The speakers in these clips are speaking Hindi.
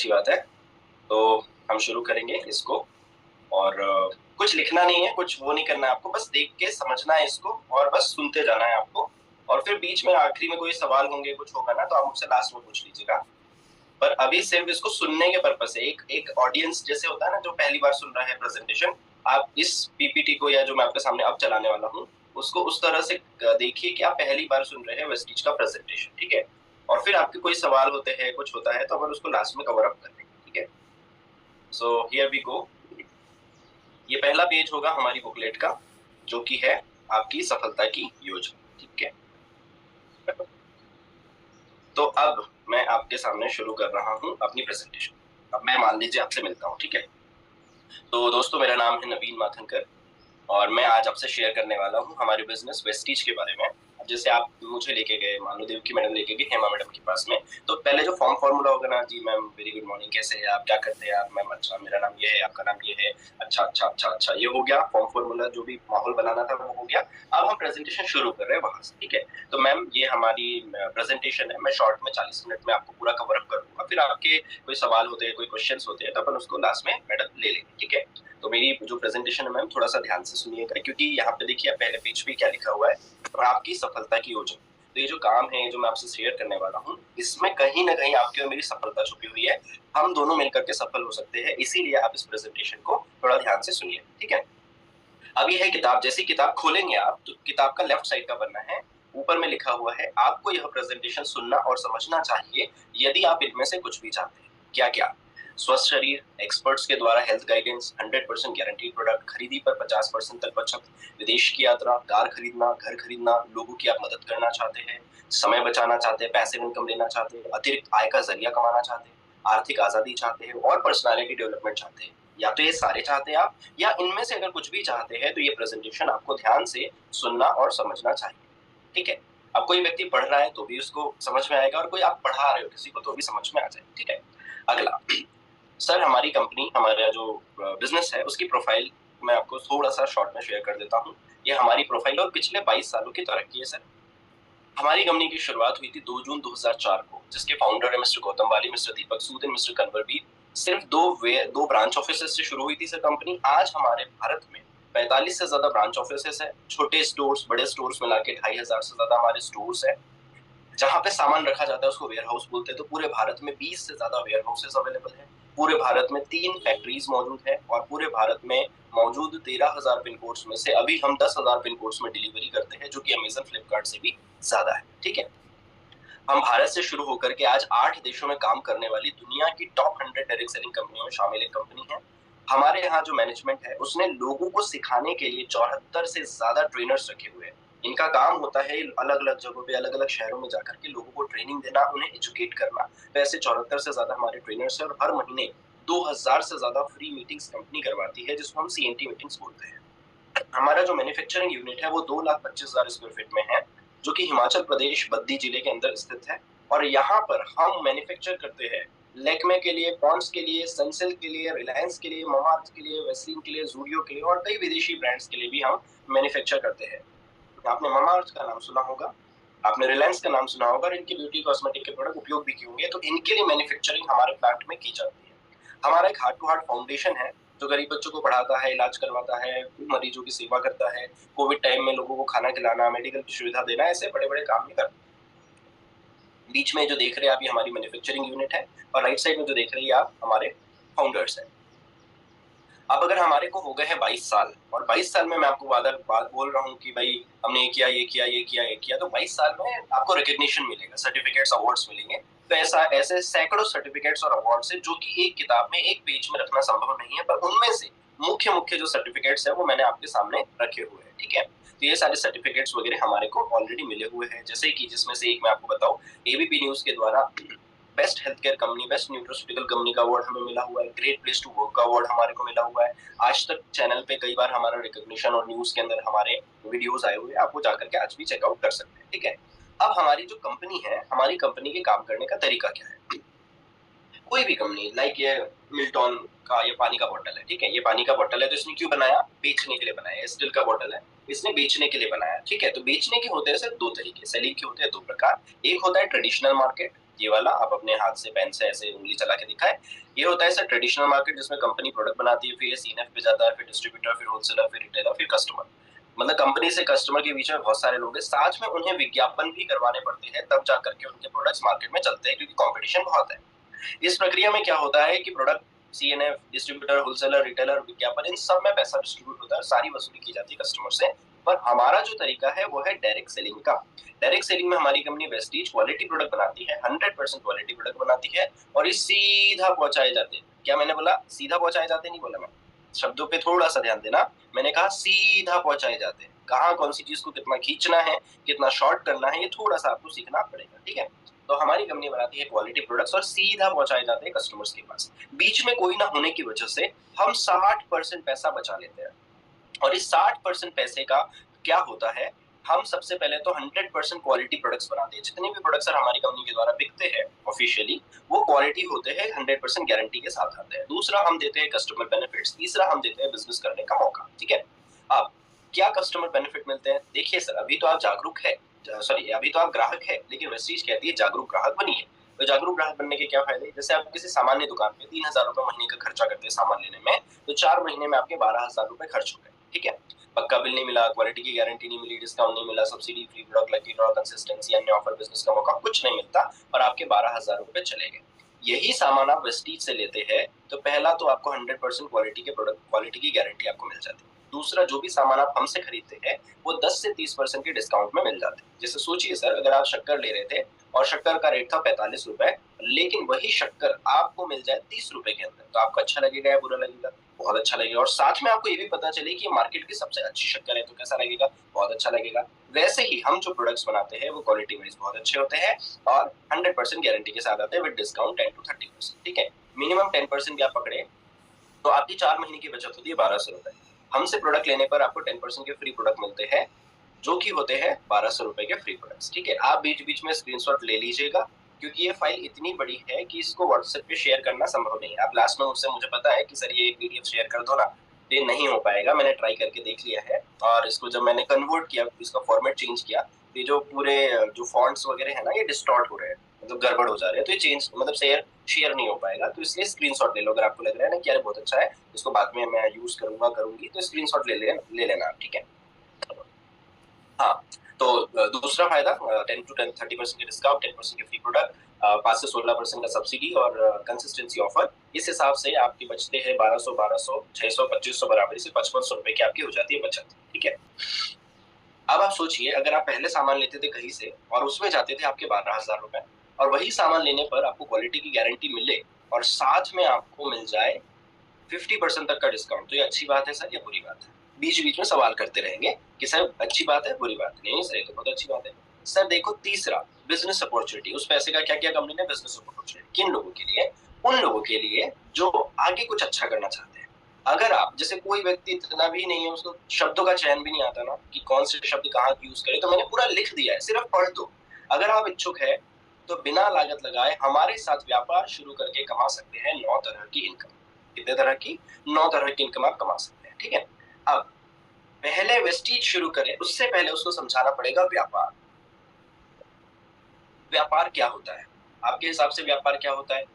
अच्छी बात है। तो हम शुरू करेंगे इसको। और कुछ लिखना नहीं है, कुछ वो नहीं करना है आपको, बस देख के समझना है इसको और बस सुनते जाना है आपको। और फिर बीच में आखिरी में कोई सवाल होंगे, कुछ होगा ना, तो आप मुझसे लास्ट में पूछ लीजिएगा। पर अभी सिर्फ इसको सुनने के पर्पस से, एक एक ऑडियंस जैसे होता है ना जो पहली बार सुन रहा है प्रेजेंटेशन, आप इस पीपीटी को या जो मैं आपके सामने अब चलाने वाला हूँ उसको उस तरह से देखिए कि आप पहली बार सुन रहे हैं वेस्टीज का प्रेजेंटेशन, ठीक है। और फिर आपके कोई सवाल होते हैं, कुछ होता है, तो अपन उसको लास्ट में कवर अप कर लेंगे, ठीक है। So here we go. ये पहला पेज होगा हमारी बुकलेट का, जो कि है आपकी सफलता की योजना, ठीक है। तो अब मैं आपके सामने शुरू कर रहा हूँ अपनी प्रेजेंटेशन। अब मैं मान लीजिए आपसे मिलता हूँ, ठीक है। तो दोस्तों, मेरा नाम है नवीन माथनकर और मैं आज आपसे शेयर करने वाला हूँ हमारे बिजनेस वेस्टीज के बारे में। जैसे आप मुझे लेके गए, मान लो देवकी मैडम लेके गई हेमा मैडम के पास में, तो पहले जो फॉर्म फॉर्मूला होगा ना, जी मैम वेरी गुड मॉर्निंग, कैसे हैं आप, क्या करते हैं आप, मैम अच्छा मेरा नाम ये है, आपका नाम ये है, अच्छा अच्छा अच्छा अच्छा, ये हो गया फॉर्म फॉर्मूला, जो भी माहौल बनाना था वो हो गया। अब हम प्रेजेंटेशन शुरू कर रहे हैं वहां से, ठीक है। तो मैम ये हमारी प्रेजेंटेशन है, मैं शॉर्ट में 40 मिनट में आपको पूरा कवर अप करूंगा, फिर आपके कोई सवाल होते हैं, कोई क्वेश्चन होते हैं, तो अपन उसको लास्ट में मैडम ले लेंगे, ठीक है। तो मेरी जो प्रेजेंटेशन है मैम, थोड़ा सा ध्यान से सुनिएगा, क्योंकि यहाँ पे देखिए पहले पेज पे क्या लिखा हुआ है, और आपकी सफलता की योजना। तो ये जो काम है, जो मैं आपसे शेयर करने वाला हूँ, इसमें कहीं ना कहीं आपकी और मेरी सफलता छुपी हुई है। हम दोनों मिलकर के सफल हो सकते हैं, इसीलिए आप इस प्रेजेंटेशन को थोड़ा ध्यान से सुनिए, ठीक है। अब ये है किताब, जैसी किताब खोलेंगे आप तो किताब का लेफ्ट साइड का पन्ना है, ऊपर में लिखा हुआ है आपको यह प्रेजेंटेशन सुनना और समझना चाहिए यदि आप इनमें से कुछ भी चाहते हैं। क्या क्या? स्वस्थ शरीर, एक्सपर्ट्स के द्वारा हेल्थ गाइडेंस, 100% गारंटी प्रोडक्ट, खरीदी पर 50% तक बचत, विदेश की यात्रा, कार खरीदना, घर खरीदना, लोगों की आप मदद करना चाहते हैं, समय बचाना चाहते हैं, पैसिव इनकम लेना चाहते हैं, अतिरिक्त आय का जरिया कमाना चाहते हैं, आर्थिक आजादी चाहते हैं और पर्सनालिटी डेवलपमेंट चाहते हैं। या तो ये सारे चाहते हैं आप, या इनमें से अगर कुछ भी चाहते हैं, तो ये प्रेजेंटेशन आपको ध्यान से सुनना और समझना चाहिए, ठीक है। अब कोई व्यक्ति पढ़ रहा है तो भी उसको समझ में आएगा, और कोई आप पढ़ा रहे हो किसी को तो भी समझ में आ जाए, ठीक है। अगला, सर हमारी कंपनी, हमारा जो बिजनेस है उसकी प्रोफाइल मैं आपको थोड़ा सा शॉर्ट में शेयर कर देता हूँ। ये हमारी प्रोफाइल और पिछले 22 सालों की तरक्की है सर। हमारी कंपनी की शुरुआत हुई थी 2 जून 2004 को, जिसके फाउंडर है मिस्टर गौतम वाली, mister Deepak Sood and mister Kanwarveer. सिर्फ दो ब्रांच ऑफिस से शुरू हुई थी सर कंपनी। आज हमारे भारत में 45 से ज्यादा ब्रांच ऑफिस है, छोटे स्टोर्स बड़े स्टोर्स मिला के 2500 से ज्यादा हमारे स्टोर्स है। जहां पे सामान रखा जाता है उसको वेयर हाउस बोलते हैं। तो पूरे भारत में 20 से ज्यादा वेयर हाउसेस अवेलेबल है। पूरे भारत में 3 फैक्ट्रीज मौजूद है, और पूरे भारत में मौजूद 13,000 पिन कोड्स में से अभी हम 10,000 पिन कोड्स में डिलीवरी करते हैं, जो कि अमेजन फ्लिपकार्ट से भी ज्यादा है, ठीक है। हम भारत से शुरू होकर के आज 8 देशों में काम करने वाली दुनिया की टॉप 100 डायरेक्ट सेलिंग कंपनियों में शामिल एक कंपनी है। हमारे यहाँ जो मैनेजमेंट है उसने लोगों को सिखाने के लिए 74 से ज्यादा ट्रेनर्स रखे हुए हैं। इनका काम होता है अलग अलग जगहों पे, अलग अलग शहरों में जाकर के लोगों को ट्रेनिंग देना, उन्हें एजुकेट करना। तो ऐसे 74 से ज्यादा हमारे ट्रेनर्स हैं, और हर महीने 2000 से ज्यादा फ्री मीटिंग्स कंपनी करवाती है, जिसको हम सीएनटी मीटिंग्स बोलते हैं। हमारा जो मैन्युफैक्चरिंग यूनिट है वो 2,25,000 स्क्वायर फीट में है, जो कि हिमाचल प्रदेश बद्दी जिले के अंदर स्थित है। और यहाँ पर हम मैन्युफैक्चर करते हैं लैक्मे के लिए, पॉन्ड्स के लिए, सनसिल्क के लिए, रिलायंस के लिए, ममाअर्थ के लिए, वेस्लिन के लिए, जूडियो के लिए, और कई विदेशी ब्रांड्स के लिए भी हम मैन्युफैक्चर करते हैं। आपने ममाअर्थ का नाम सुना होगा, आपने रिलायंस का नाम सुना होगा, और इनके ब्यूटी कॉस्मेटिक के प्रोडक्ट उपयोग भी किए होंगे, तो इनके लिए मैन्युफैक्चरिंग हमारे प्लांट में की जाती है। हमारा एक हार्ट टू हार्ट फाउंडेशन है, जो गरीब बच्चों को पढ़ाता है, इलाज करवाता है, मरीजों की सेवा करता है, कोविड टाइम में लोगों को खाना खिलाना, मेडिकल की सुविधा देना, ऐसे बड़े बड़े काम भी करता है। बीच में जो देख रहे हैं आप, ये हमारी मैन्युफैक्चरिंग यूनिट है, और राइट साइड में जो देख रहे हैं आप, हमारे फाउंडर्स हैं। अब अगर हमारे को हो गए हैं 22 साल, और 22 साल में मैं आपको बात बोल रहा हूँ कि भाई हमने ये किया, ये किया, ये किया, ये किया, तो 22 साल में आपको रिकग्निशन मिलेगा, सर्टिफिकेट्स, अवार्ड्स मिलेंगे। तो ऐसे सैकड़ों सर्टिफिकेट्स और अवार्ड्स है, जो कि एक किताब में एक पेज में रखना संभव नहीं है, पर उनमें से मुख्य मुख्य जो सर्टिफिकेट्स है वो मैंने आपके सामने रखे हुए हैं, ठीक है। तो ये सारे सर्टिफिकेट्स वगैरह हमारे को ऑलरेडी मिले हुए हैं, जैसे कि जिसमें से एक मैं आपको बताऊं, एबीपी न्यूज के द्वारा best health care company, best nutraceutical company का अवार्ड हमें मिला हुआ है, ग्रेट प्लेस टू वर्क का अवार्ड हमारे को मिला हुआ है। आज तक चैनल पे कई बार हमारा रिकॉग्निशन और न्यूज के अंदर हमारे वीडियोस आए हुए हैं, आप वो जाकर के आज भी चेकआउट कर सकते हैं, ठीक है। अब हमारी जो कंपनी है, हमारी कंपनी के काम करने का तरीका क्या है। कोई भी कंपनी, लाइक ये मिल्टॉन का ये पानी का बोतल है, ठीक है, ये पानी का बोतल है, तो इसने क्यों बनाया, बेचने के लिए बनाया। स्टील का बोतल है, इसने बेचने के लिए बनाया, ठीक है। तो बेचने के होते हैं सिर्फ दो तरीके, सेलिंग के होते हैं दो प्रकार। एक होता है ट्रेडिशनल मार्केट, ये वाला आप अपने हाथ से पेन से ऐसे उंगली चला के दिखाए। ये होता है सर ट्रेडिशनल मार्केट, जिसमें कंपनी प्रोडक्ट बनाती है, फिर ये सीएनएफ पे जाता है, फिर डिस्ट्रीब्यूटर, फिर होलसेलर, फिर रिटेलर, फिर कस्टमर। मतलब कंपनी से कस्टमर के बीच में बहुत सारे लोग हैं, साथ में उन्हें विज्ञापन भी करवाने पड़ते हैं, तब जाकर के उनके प्रोडक्ट्स मार्केट में चलते हैं, क्योंकि कंपटीशन बहुत है। इस प्रक्रिया में क्या होता है कि product, CNF, distributor, wholesaler, retailer, विज्ञापन, इन सब में पैसा डिस्ट्रीब्यूट होता है, सारी वसूली की जाती है कस्टमर से। पर हमारा जो तरीका है वो है डायरेक्ट सेलिंग का। डायरेक्ट सेलिंग में हमारी कंपनी वेस्टीज क्वालिटी प्रोडक्ट बनाती है, 100% क्वालिटी प्रोडक्ट बनाती है, और ये सीधा पहुंचाए जाते हैं। क्या मैंने बोला? सीधा पहुंचाए जाते नहीं बोला मैं, शब्दों पे थोड़ा सा ध्यान देना। मैंने कहा सीधा पहुंचाए जाते हैं। कहाँ कौन सी चीज को कितना खींचना है, कितना शॉर्ट करना है, ये थोड़ा सा आपको सीखना पड़ेगा, ठीक है। तो हमारी कंपनी बनाती है क्वालिटी प्रोडक्ट्स और सीधा पहुंचाए जाते हैं कस्टमर्स के पास। बीच में कोई ना होने की वजह से हम 60% पैसा बचा लेते हैं। और इस 60% पैसे का क्या होता है, हम सबसे पहले तो 100% क्वालिटी प्रोडक्ट्स बनाते हैं। जितने भी प्रोडक्ट्स हमारी कंपनी के द्वारा बिकते हैं ऑफिशियली, वो क्वालिटी होते हैं, 100% गारंटी के साथ आते हैं। दूसरा, हम देते हैं कस्टमर बेनिफिट्स। तीसरा, हम देते हैं बिजनेस करने का मौका, ठीक है। अब क्या कस्टमर बेनिफिट मिलते हैं? देखिए सर, अभी तो आप जागरूक है, सॉरी, अभी तो आप ग्राहक है, लेकिन वेस्टीज कहती है जागरूक ग्राहक बनिए। तो जागरूक ग्राहक बनने के क्या फायदे? जैसे आप किसी सामान्य दुकान पे 3,000 रुपए महीने का खर्चा करते हैं सामान लेने में, तो 4 महीने में आपके 12,000 रुपए खर्च हो गए, ठीक है। पक्का बिल नहीं मिला, क्वालिटी की गारंटी नहीं मिली, डिस्काउंट नहीं मिला, subsidy, free product, lucky draw, consistency, अन्य ऑफर, बिजनेस का मौका, कुछ नहीं मिलता और आपके 12,000 रुपए चले गए। यही सामान आप वेस्टीज से लेते हैं तो पहला तो आपको 100% क्वालिटी के प्रोडक्ट, क्वालिटी की गारंटी आपको मिल जाती है। दूसरा, जो भी सामान आप हमसे खरीदते हैं वो 10 से 30% के डिस्काउंट में मिल जाते हैं। जैसे सोचिए सर, अगर आप शक्कर ले रहे थे और शक्कर का रेट था 45 रुपए, लेकिन वही शक्कर आपको मिल जाए 30 रुपए के अंदर, तो आपको अच्छा लगेगा या बुरा लगेगा? बहुत अच्छा लगेगा। और साथ में आपको ये भी पता चले कि मार्केट की सबसे अच्छी शक्कर है, तो कैसा लगेगा? बहुत अच्छा लगेगा। वैसे ही हम जो प्रोडक्ट्स बनाते हैं वो क्वालिटी वाइज बहुत अच्छे होते हैं और 100% गारंटी के साथ आते हैं विद डिस्काउंट 10 to 30%, ठीक है। मिनिमम 10% भी आप पकड़े तो आपकी 4 महीने की बचत होती है 1200 रुपए। हमसे प्रोडक्ट लेने पर आपको 10% के फ्री प्रोडक्ट मिलते हैं, जो कि होते हैं 1200 रुपए के फ्री प्रोडक्ट्स, ठीक है। आप बीच बीच में स्क्रीनशॉट ले लीजिएगा, क्योंकि ये फाइल इतनी बड़ी है कि इसको व्हाट्सएप पे शेयर करना संभव नहीं है। आप लास्ट में मुझसे, मुझे पता है कि सर ये पीडीएफ शेयर कर दो ना, ये नहीं हो पाएगा। मैंने ट्राई करके देख लिया है और इसको जब मैंने कन्वर्ट किया, इसका फॉर्मेट चेंज किया, तो ये जो पूरे जो फॉन्ट्स वगैरह है ना, ये डिस्टॉर्ट हो रहे हैं, मतलब गड़बड़ हो जा रहे हैं, तो ये चेंज मतलब शेयर नहीं हो पाएगा। तो इसलिए स्क्रीनशॉट ले लो, अगर आपको लग रहा है ना कि यार बहुत अच्छा है, इसको बाद में मैं यूज करूंगा, करूंगी, तो स्क्रीनशॉट ले लेना, ठीक है। हाँ, तो दूसरा फायदा 10 to 30% के डिस्काउंट, 10% के फ्री प्रोडक्ट, 5 से 16% का सब्सिडी और कंसिस्टेंसी ऑफर। इस हिसाब से आपकी बचते हैं 1200, 600, 2500, बराबर से 5500 रुपए की आपकी हो जाती है बचत, ठीक है। अब आप सोचिए, अगर आप पहले सामान लेते थे कहीं से और उसमें जाते थे आपके 12,000 रुपए, और वही सामान लेने पर आपको क्वालिटी की गारंटी मिले और साथ में आपको मिल जाए 50% तक का डिस्काउंट, तो ये अच्छी बात है सर या बुरी बात है? बीच बीच में सवाल करते रहेंगे कि सर अच्छी बात है, बुरी बात है। नहीं सर, ये तो बहुत अच्छी बात है। सर देखो, तीसरा, बिजनेस अपॉर्चुनिटी। उस पैसे का क्या किया कंपनी ने? Business opportunity. किन लोगों के लिए? उन लोगों के लिए जो आगे कुछ अच्छा करना चाहते हैं। अगर आप, जैसे कोई व्यक्ति इतना भी नहीं है, उसको शब्दों का चयन भी नहीं आता ना कि कौन से शब्द कहाँ यूज करे, तो मैंने पूरा लिख दिया है, सिर्फ पढ़ दो। अगर आप इच्छुक है तो बिना लागत लगाए हमारे साथ व्यापार शुरू करके कमा सकते हैं 9 तरह की इनकम। कितने तरह की? 9 तरह की इनकम आप कमा सकते हैं, ठीक है। अब पहले वेस्टीज शुरू करें, उससे पहले उसको समझाना पड़ेगा व्यापार। व्यापार क्या होता है? आपके हिसाब से व्यापार क्या होता है?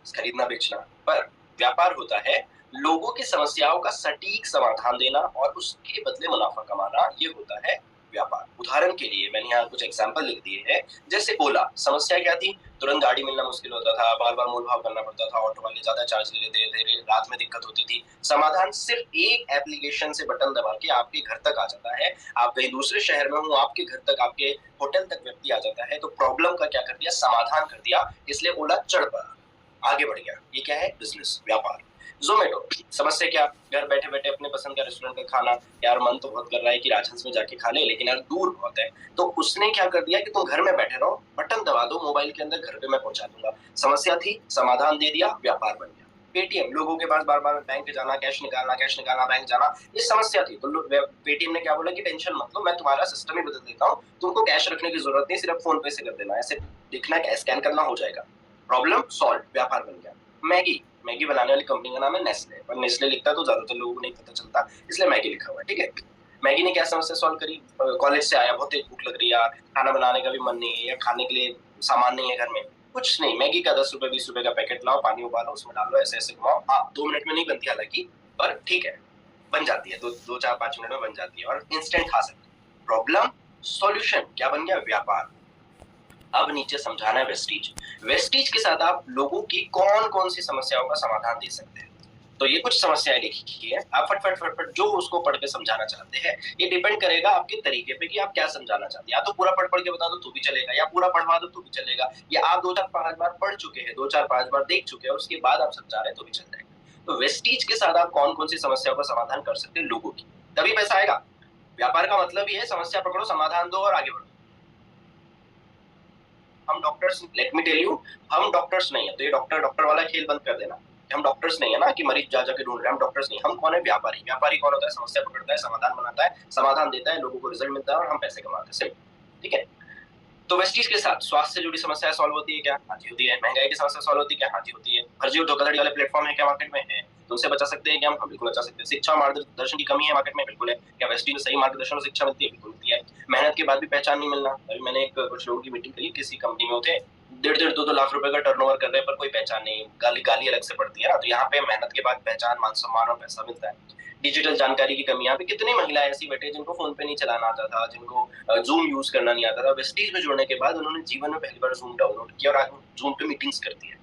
खरीदना बेचना। पर व्यापार होता है लोगों की समस्याओं का सटीक समाधान देना और उसके बदले मुनाफा कमाना, ये होता है व्यापार। उदाहरण के लिए मैंने यहाँ कुछ एग्जांपल लिख दिए हैं। जैसे ओला, समस्या क्या थी? तुरंत गाड़ी मिलना मुश्किल होता था, बार बार मोल भाव करना पड़ता था, ऑटो वाले ज्यादा चार्ज ले लेते थे, रात में दिक्कत होती थी। समाधान सिर्फ एक एप्लीकेशन से बटन दबा के आपके घर तक आ जाता है। आप कहीं दूसरे शहर में हो, आपके घर तक, आपके होटल तक व्यक्ति आ जाता है। तो प्रॉब्लम का क्या कर दिया? समाधान कर दिया। इसलिए ओला चढ़ पड़ा, आगे बढ़ गया। ये क्या है? बिजनेस, व्यापार। जोमेटो, समस्या क्या? घर बैठे बैठे अपने पसंद का रेस्टोरेंट का खाना, यार मन तो बहुत कर रहा है कि राजहंस में जाके खा ले, लेकिन यार दूर बहुत है। तो उसने क्या कर दिया कि तुम घर में बैठे रहो, बटन दबा दो मोबाइल के अंदर, घर पे मैं पहुंचा दूंगा। समस्या थी, समाधान दे दिया, व्यापार बन गया। पेटीएम, लोगों के पास बार बार बैंक जाना, कैश निकालना, बैंक जाना, ये समस्या थी। तो पेटीएम ने क्या बोला कि टेंशन मत लो, मैं तुम्हारा सिस्टम ही बदल देता हूँ, तुमको कैश रखने की जरूरत नहीं, सिर्फ फोन पे से कर देना, ऐसे दिखना, स्कैन करना, हो जाएगा। प्रॉब्लम सॉल्व, व्यापार बन गया। मैगी, मैगी बनाने वाली कंपनी का नाम है नेस्ले, पर नेस्ले लिखता तो ज्यादातर लोगों को नहीं पता चलता, इसलिए मैगी लिखा हुआ है, ठीक है। मैगी ने क्या समस्या सॉल्व करी? कॉलेज से आया, बहुत तेज भूख लग रही है यार, खाना बनाने का भी मन नहीं है या खाने के लिए सामान नहीं है घर में, कुछ नहीं, मैगी का 10 रुपए 20 रुपए का पैकेट लाओ, पानी उबालो, उसमें डालो, ऐसे ऐसे घुमाओ। हाँ 2 मिनट में नहीं बनती हालांकि, पर ठीक है, बन जाती है, 2 4 5 मिनट में बन जाती है और इंस्टेंट खा सकते हैं। प्रॉब्लम सॉल्यूशन क्या बन गया? व्यापार। अब नीचे समझाना है वेस्टीज। वेस्टीज के साथ आप लोगों की कौन कौन सी समस्याओं का समाधान दे सकते हैं। तो ये कुछ समस्याएं लिखी है, आप फट फट फट जो उसको पढ़ के समझाना चाहते हैं, ये डिपेंड करेगा आपके तरीके पे कि आप क्या समझाना चाहते हैं। या तो पूरा पढ़ के बता दो तो भी चलेगा, या पूरा पढ़वा दो तो भी चलेगा, या आप 2 4 5 बार पढ़ चुके हैं, 2 4 5 बार देख चुके हैं, उसके बाद आप समझा रहे हैं तो भी चल जाएगा। तो वेस्टीज के साथ आप कौन कौन सी समस्याओं का समाधान कर सकते हैं लोगों की, तभी पैसा आएगा। व्यापार का मतलब ही है समस्या पकड़ो, समाधान दो और आगे बढ़ो। हम doctors, let me tell you, हम डॉक्टर्स नहीं है, तो ये डॉक्टर डॉक्टर वाला खेल बंद कर देना। हम डॉक्टर्स नहीं है ना कि मरीज जा जाके ढूंढ रहे हैं, हम डॉक्टर्स नहीं, हम कौन है? व्यापारी। व्यापारी कौन होता है? समस्या पकड़ता है, समाधान बनाता है, समाधान देता है, लोगों को रिजल्ट मिलता है और हम पैसे कमाते हैं, सिर्फ। ठीक है। तो वेस्टीज के साथ स्वास्थ्य से जुड़ी समस्याएं सॉल्व होती है क्या? हाँ जी होती है। महंगाई की समस्या सॉल्व होती है क्या? हाँ जी होती है। फर्जी और धोखाधड़ी वाले प्लेटफॉर्म है क्या मार्केट में? है। तो उनसे बचा सकते हैं क्या हम? बिल्कुल बचा सकते हैं। शिक्षा और मार्गदर्शन की कमी है मार्केट में? बिल्कुल है। क्या वेस्टीज में सही मार्गदर्शन और शिक्षा मिलती है? बिल्कुल मिलती है। मेहनत के बाद भी पहचान नहीं मिलना। अभी मैंने एक कुछ लोगों की मीटिंग करी, किसी कंपनी में होते 1.5 2 लाख रुपए का टर्नओवर कर रहे हैं, पर कोई पहचान नहीं, गाली गाली अलग से पड़ती है ना। तो यहाँ पे मेहनत के बाद पहचान, मान सम्मान और पैसा मिलता है। डिजिटल जानकारी की कमी। यहाँ पे कितनी महिलाएं ऐसी बैठे जिनको फोन पे नहीं चलाना आता था, जिनको जूम यूज करना नहीं आता था, वेस्टीज में जुड़ने के बाद उन्होंने जीवन में पहली बार जूम डाउनलोड किया और आज जूम पे मीटिंग्स करती है।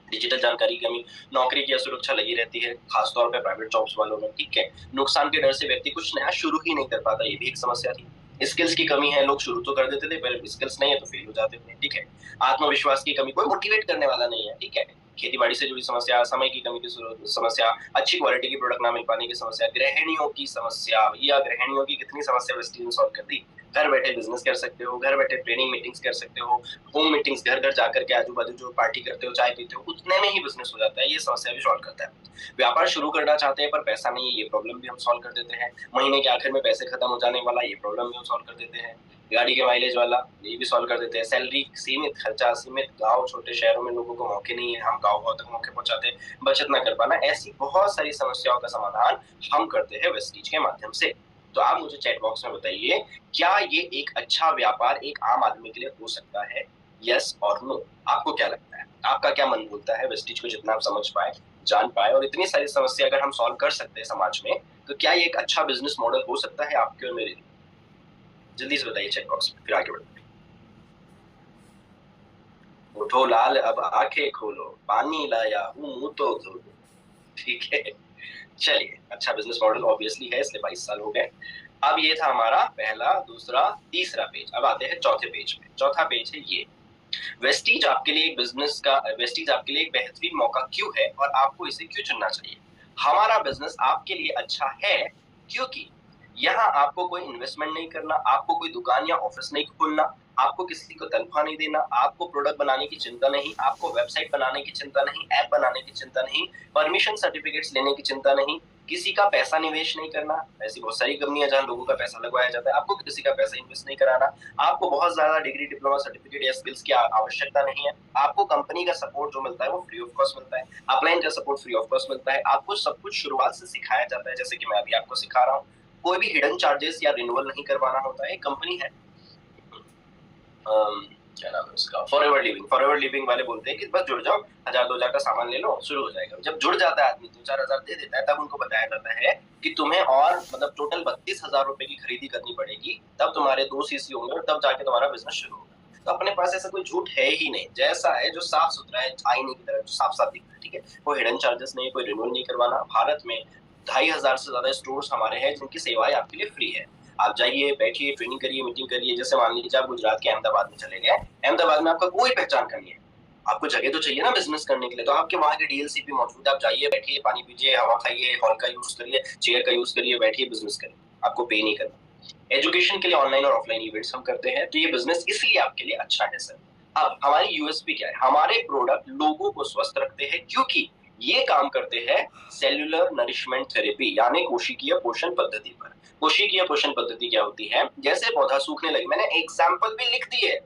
डिजिटल जानकारी की कमी। नौकरी की असुरक्षा लगी रहती है, खासतौर पे प्राइवेट जॉब्स वालों में। ठीक है। नुकसान के डर से व्यक्ति कुछ नया शुरू ही नहीं कर पाता, ये भी एक समस्या थी। स्किल्स की कमी है, लोग शुरू तो कर देते थे, पर स्किल्स नहीं है तो फेल हो जाते थे। ठीक है। आत्मविश्वास की कमी, कोई मोटिवेट करने वाला नहीं है। ठीक है। खेती बाड़ी से जुड़ी समस्या, समय की कमी की समस्या, अच्छी क्वालिटी की प्रोडक्ट ना मिल पाने की समस्या, गृहिणियों की समस्या, या गृहिणियों की कितनी समस्या वेस्टीज ने सॉल्व कर दी। घर बैठे बिजनेस कर सकते हो, घर बैठे ट्रेनिंग मीटिंग्स कर सकते हो, होम मीटिंग्स, घर घर जाकर के आजू बाजू जो पार्टी करते हो, चाय पीते हो, उतने में ही बिजनेस हो जाता है। ये समस्या भी सॉल्व करता है। व्यापार शुरू करना चाहते हैं पर पैसा नहीं है, ये प्रॉब्लम भी हम सॉल्व कर देते हैं। महीने के आखिर में पैसे खत्म हो जाने वाला, ये प्रॉब्लम भी हम सॉल्व कर देते हैं। गाड़ी के माइलेज वाला, ये भी सॉल्व कर देते हैं। सैलरी सीमित, खर्चा सीमित, गांव छोटे शहरों में लोगों को मौके नहीं है, हम गांव गांव तक मौके पहुंचाते हैं, बचत ना कर पाना, ऐसी बहुत सारी समस्याओं का समाधान हम करते हैं वेस्टीज के माध्यम से। तो आप मुझे चैट बॉक्स में बताइए, क्या ये एक अच्छा व्यापार एक आम आदमी के लिए हो सकता है? यस और नो। आपको क्या लगता है? आपका क्या मन बोलता है? वेस्टीज को जितना आप समझ पाए, जान पाए, और इतनी सारी समस्या अगर हम सॉल्व कर सकते हैं समाज में, तो क्या ये एक अच्छा बिजनेस मॉडल हो सकता है आपके और मेरे लिए? जल्दी से बताइए चैट बॉक्स में, फिर आगे बढ़ते हैं। उठो लाल अब आंखें खोलो, पानी लाया हूँ मुंह तो धो लो। ठीक है। चलिए, अच्छा बिजनेस मॉडल ऑब्वियसली है, इसलिए 22 साल हो गए। अब ये था हमारा पहला, दूसरा, तीसरा पेज। अब आते हैं चौथे पेज पे। चौथा पेज है ये। वेस्टीज आपके लिए एक बिजनेस का, वेस्टीज आपके लिए एक बेहतरीन मौका क्यों है और आपको इसे क्यों चुनना चाहिए? हमारा बिजनेस आपके लिए अच्छा है क्योंकि यहाँ आपको कोई इन्वेस्टमेंट नहीं करना, आपको कोई दुकान या ऑफिस नहीं खोलना, आपको किसी को तनख्वाह नहीं देना, आपको प्रोडक्ट बनाने की चिंता नहीं, आपको वेबसाइट बनाने की चिंता नहीं, ऐप बनाने की चिंता नहीं, परमिशन सर्टिफिकेट्स लेने की चिंता नहीं, किसी का पैसा निवेश नहीं करना। ऐसी बहुत सारी कंपनियां जहां लोगों का पैसा लगवाया जाता है, आपको किसी का पैसा इन्वेस्ट नहीं कराना, आपको बहुत ज्यादा डिग्री, डिप्लोमा, सर्टिफिकेट या स्किल्स की आवश्यकता नहीं है, आपको कंपनी का सपोर्ट जो मिलता है वो फ्री ऑफ कॉस्ट मिलता है, अपलाइन का सपोर्ट फ्री ऑफ कॉस्ट मिलता है, आपको सब कुछ शुरुआत से सिखाया जाता है, जैसे कि मैं अभी आपको सिखा रहा हूँ। कोई भी हिडन चार्जेस या रिन्यूअल नहीं करवाना होता है। कंपनी है क्या नाम है उसका, फॉरएवर लिविंग। फॉरएवर लिविंग वाले बोलते हैं कि बस जुड़ जाओ, 1000 2000 का सामान ले लो, शुरू हो जाएगा। जब जुड़ जाता है आदमी, 2 4 हजार दे देता है, तब उनको बताया जाता है कि तुम्हें और मतलब टोटल 32,000 रुपए की खरीदी करनी पड़ेगी, तब तुम्हारे 2 सीसी होंगे और तब जाके तुम्हारा बिजनेस शुरू होगा। तो अपने पास ऐसा कोई झूठ है ही नहीं, जैसा है जो साफ सुथरा है, आईने की तरह जो साफ साफ दिख रहा है। ठीक है। कोई हिडन चार्जेस नहीं, कोई रिन्यूअल नहीं करवाना। भारत में 2,500 से ज्यादा स्टोर्स हमारे हैं जिनकी सेवाएं आपके लिए फ्री है। आप जाइए, बैठिए, ट्रेनिंग करिए, मीटिंग करिए। जैसे मान लीजिए आप गुजरात के अहमदाबाद में चले गए, अहमदाबाद में आपका कोई पहचान का नहीं है, आपको जगह तो चाहिए ना बिजनेस करने के लिए, तो आपके वहाँ के डीएलसीपी मौजूद है। आप जाइए, बैठिए, पानी पीजिए, हवा खाइए, हॉल का यूज करिए, चेयर का यूज करिए, बैठिए, बिजनेस करिए, आपको पे नहीं करना। एजुकेशन के लिए ऑनलाइन और ऑफलाइन इवेंट्स हम करते हैं, तो ये बिजनेस इसलिए आपके लिए अच्छा है सर। अब हमारी यूएसपी क्या है? हमारे प्रोडक्ट लोगों को स्वस्थ रखते हैं क्योंकि ये काम करते हैं सेल्यूलर नरिशमेंट थेरेपी, यानी कोशिकीय पोषण पद्धति पर। कोशिकीय पोषण पद्धति क्या होती है? जैसे पौधा सूखने लगे, मैंने एग्जाम्पल भी लिख दी है,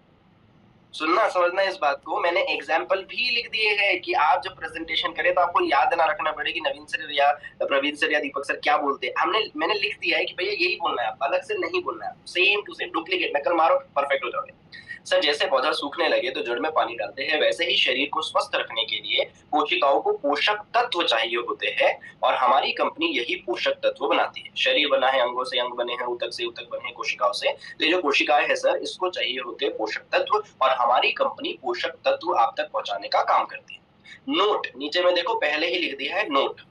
सुनना समझना इस बात को, मैंने एग्जाम्पल भी लिख दिए हैं कि आप जब प्रेजेंटेशन करें तो आपको याद ना रखना पड़े कि नवीन सर या प्रवीण सर या दीपक सर क्या बोलते हैं। मैंने लिख दिया है कि भैया यही बोलना है, आप अलग से नहीं बोलना है, सेम टू सेम, डुप्लीकेट नकल मारो, परफेक्ट हो जाओगे। सर जैसे पौधा सूखने लगे तो जड़ में पानी डालते हैं, वैसे ही शरीर को स्वस्थ रखने के लिए कोशिकाओं को पोषक तत्व चाहिए होते हैं और हमारी कंपनी यही पोषक तत्व बनाती है। शरीर बना है अंगों से, अंग बने हैं ऊतक से, ऊतक बने हैं कोशिकाओं से। तो ये जो कोशिकाएं है सर, इसको चाहिए होते हैं पोषक तत्व और हमारी कंपनी पोषक तत्व आप तक पहुंचाने का काम करती है। नोट नीचे में देखो, पहले ही लिख दिया है नोट।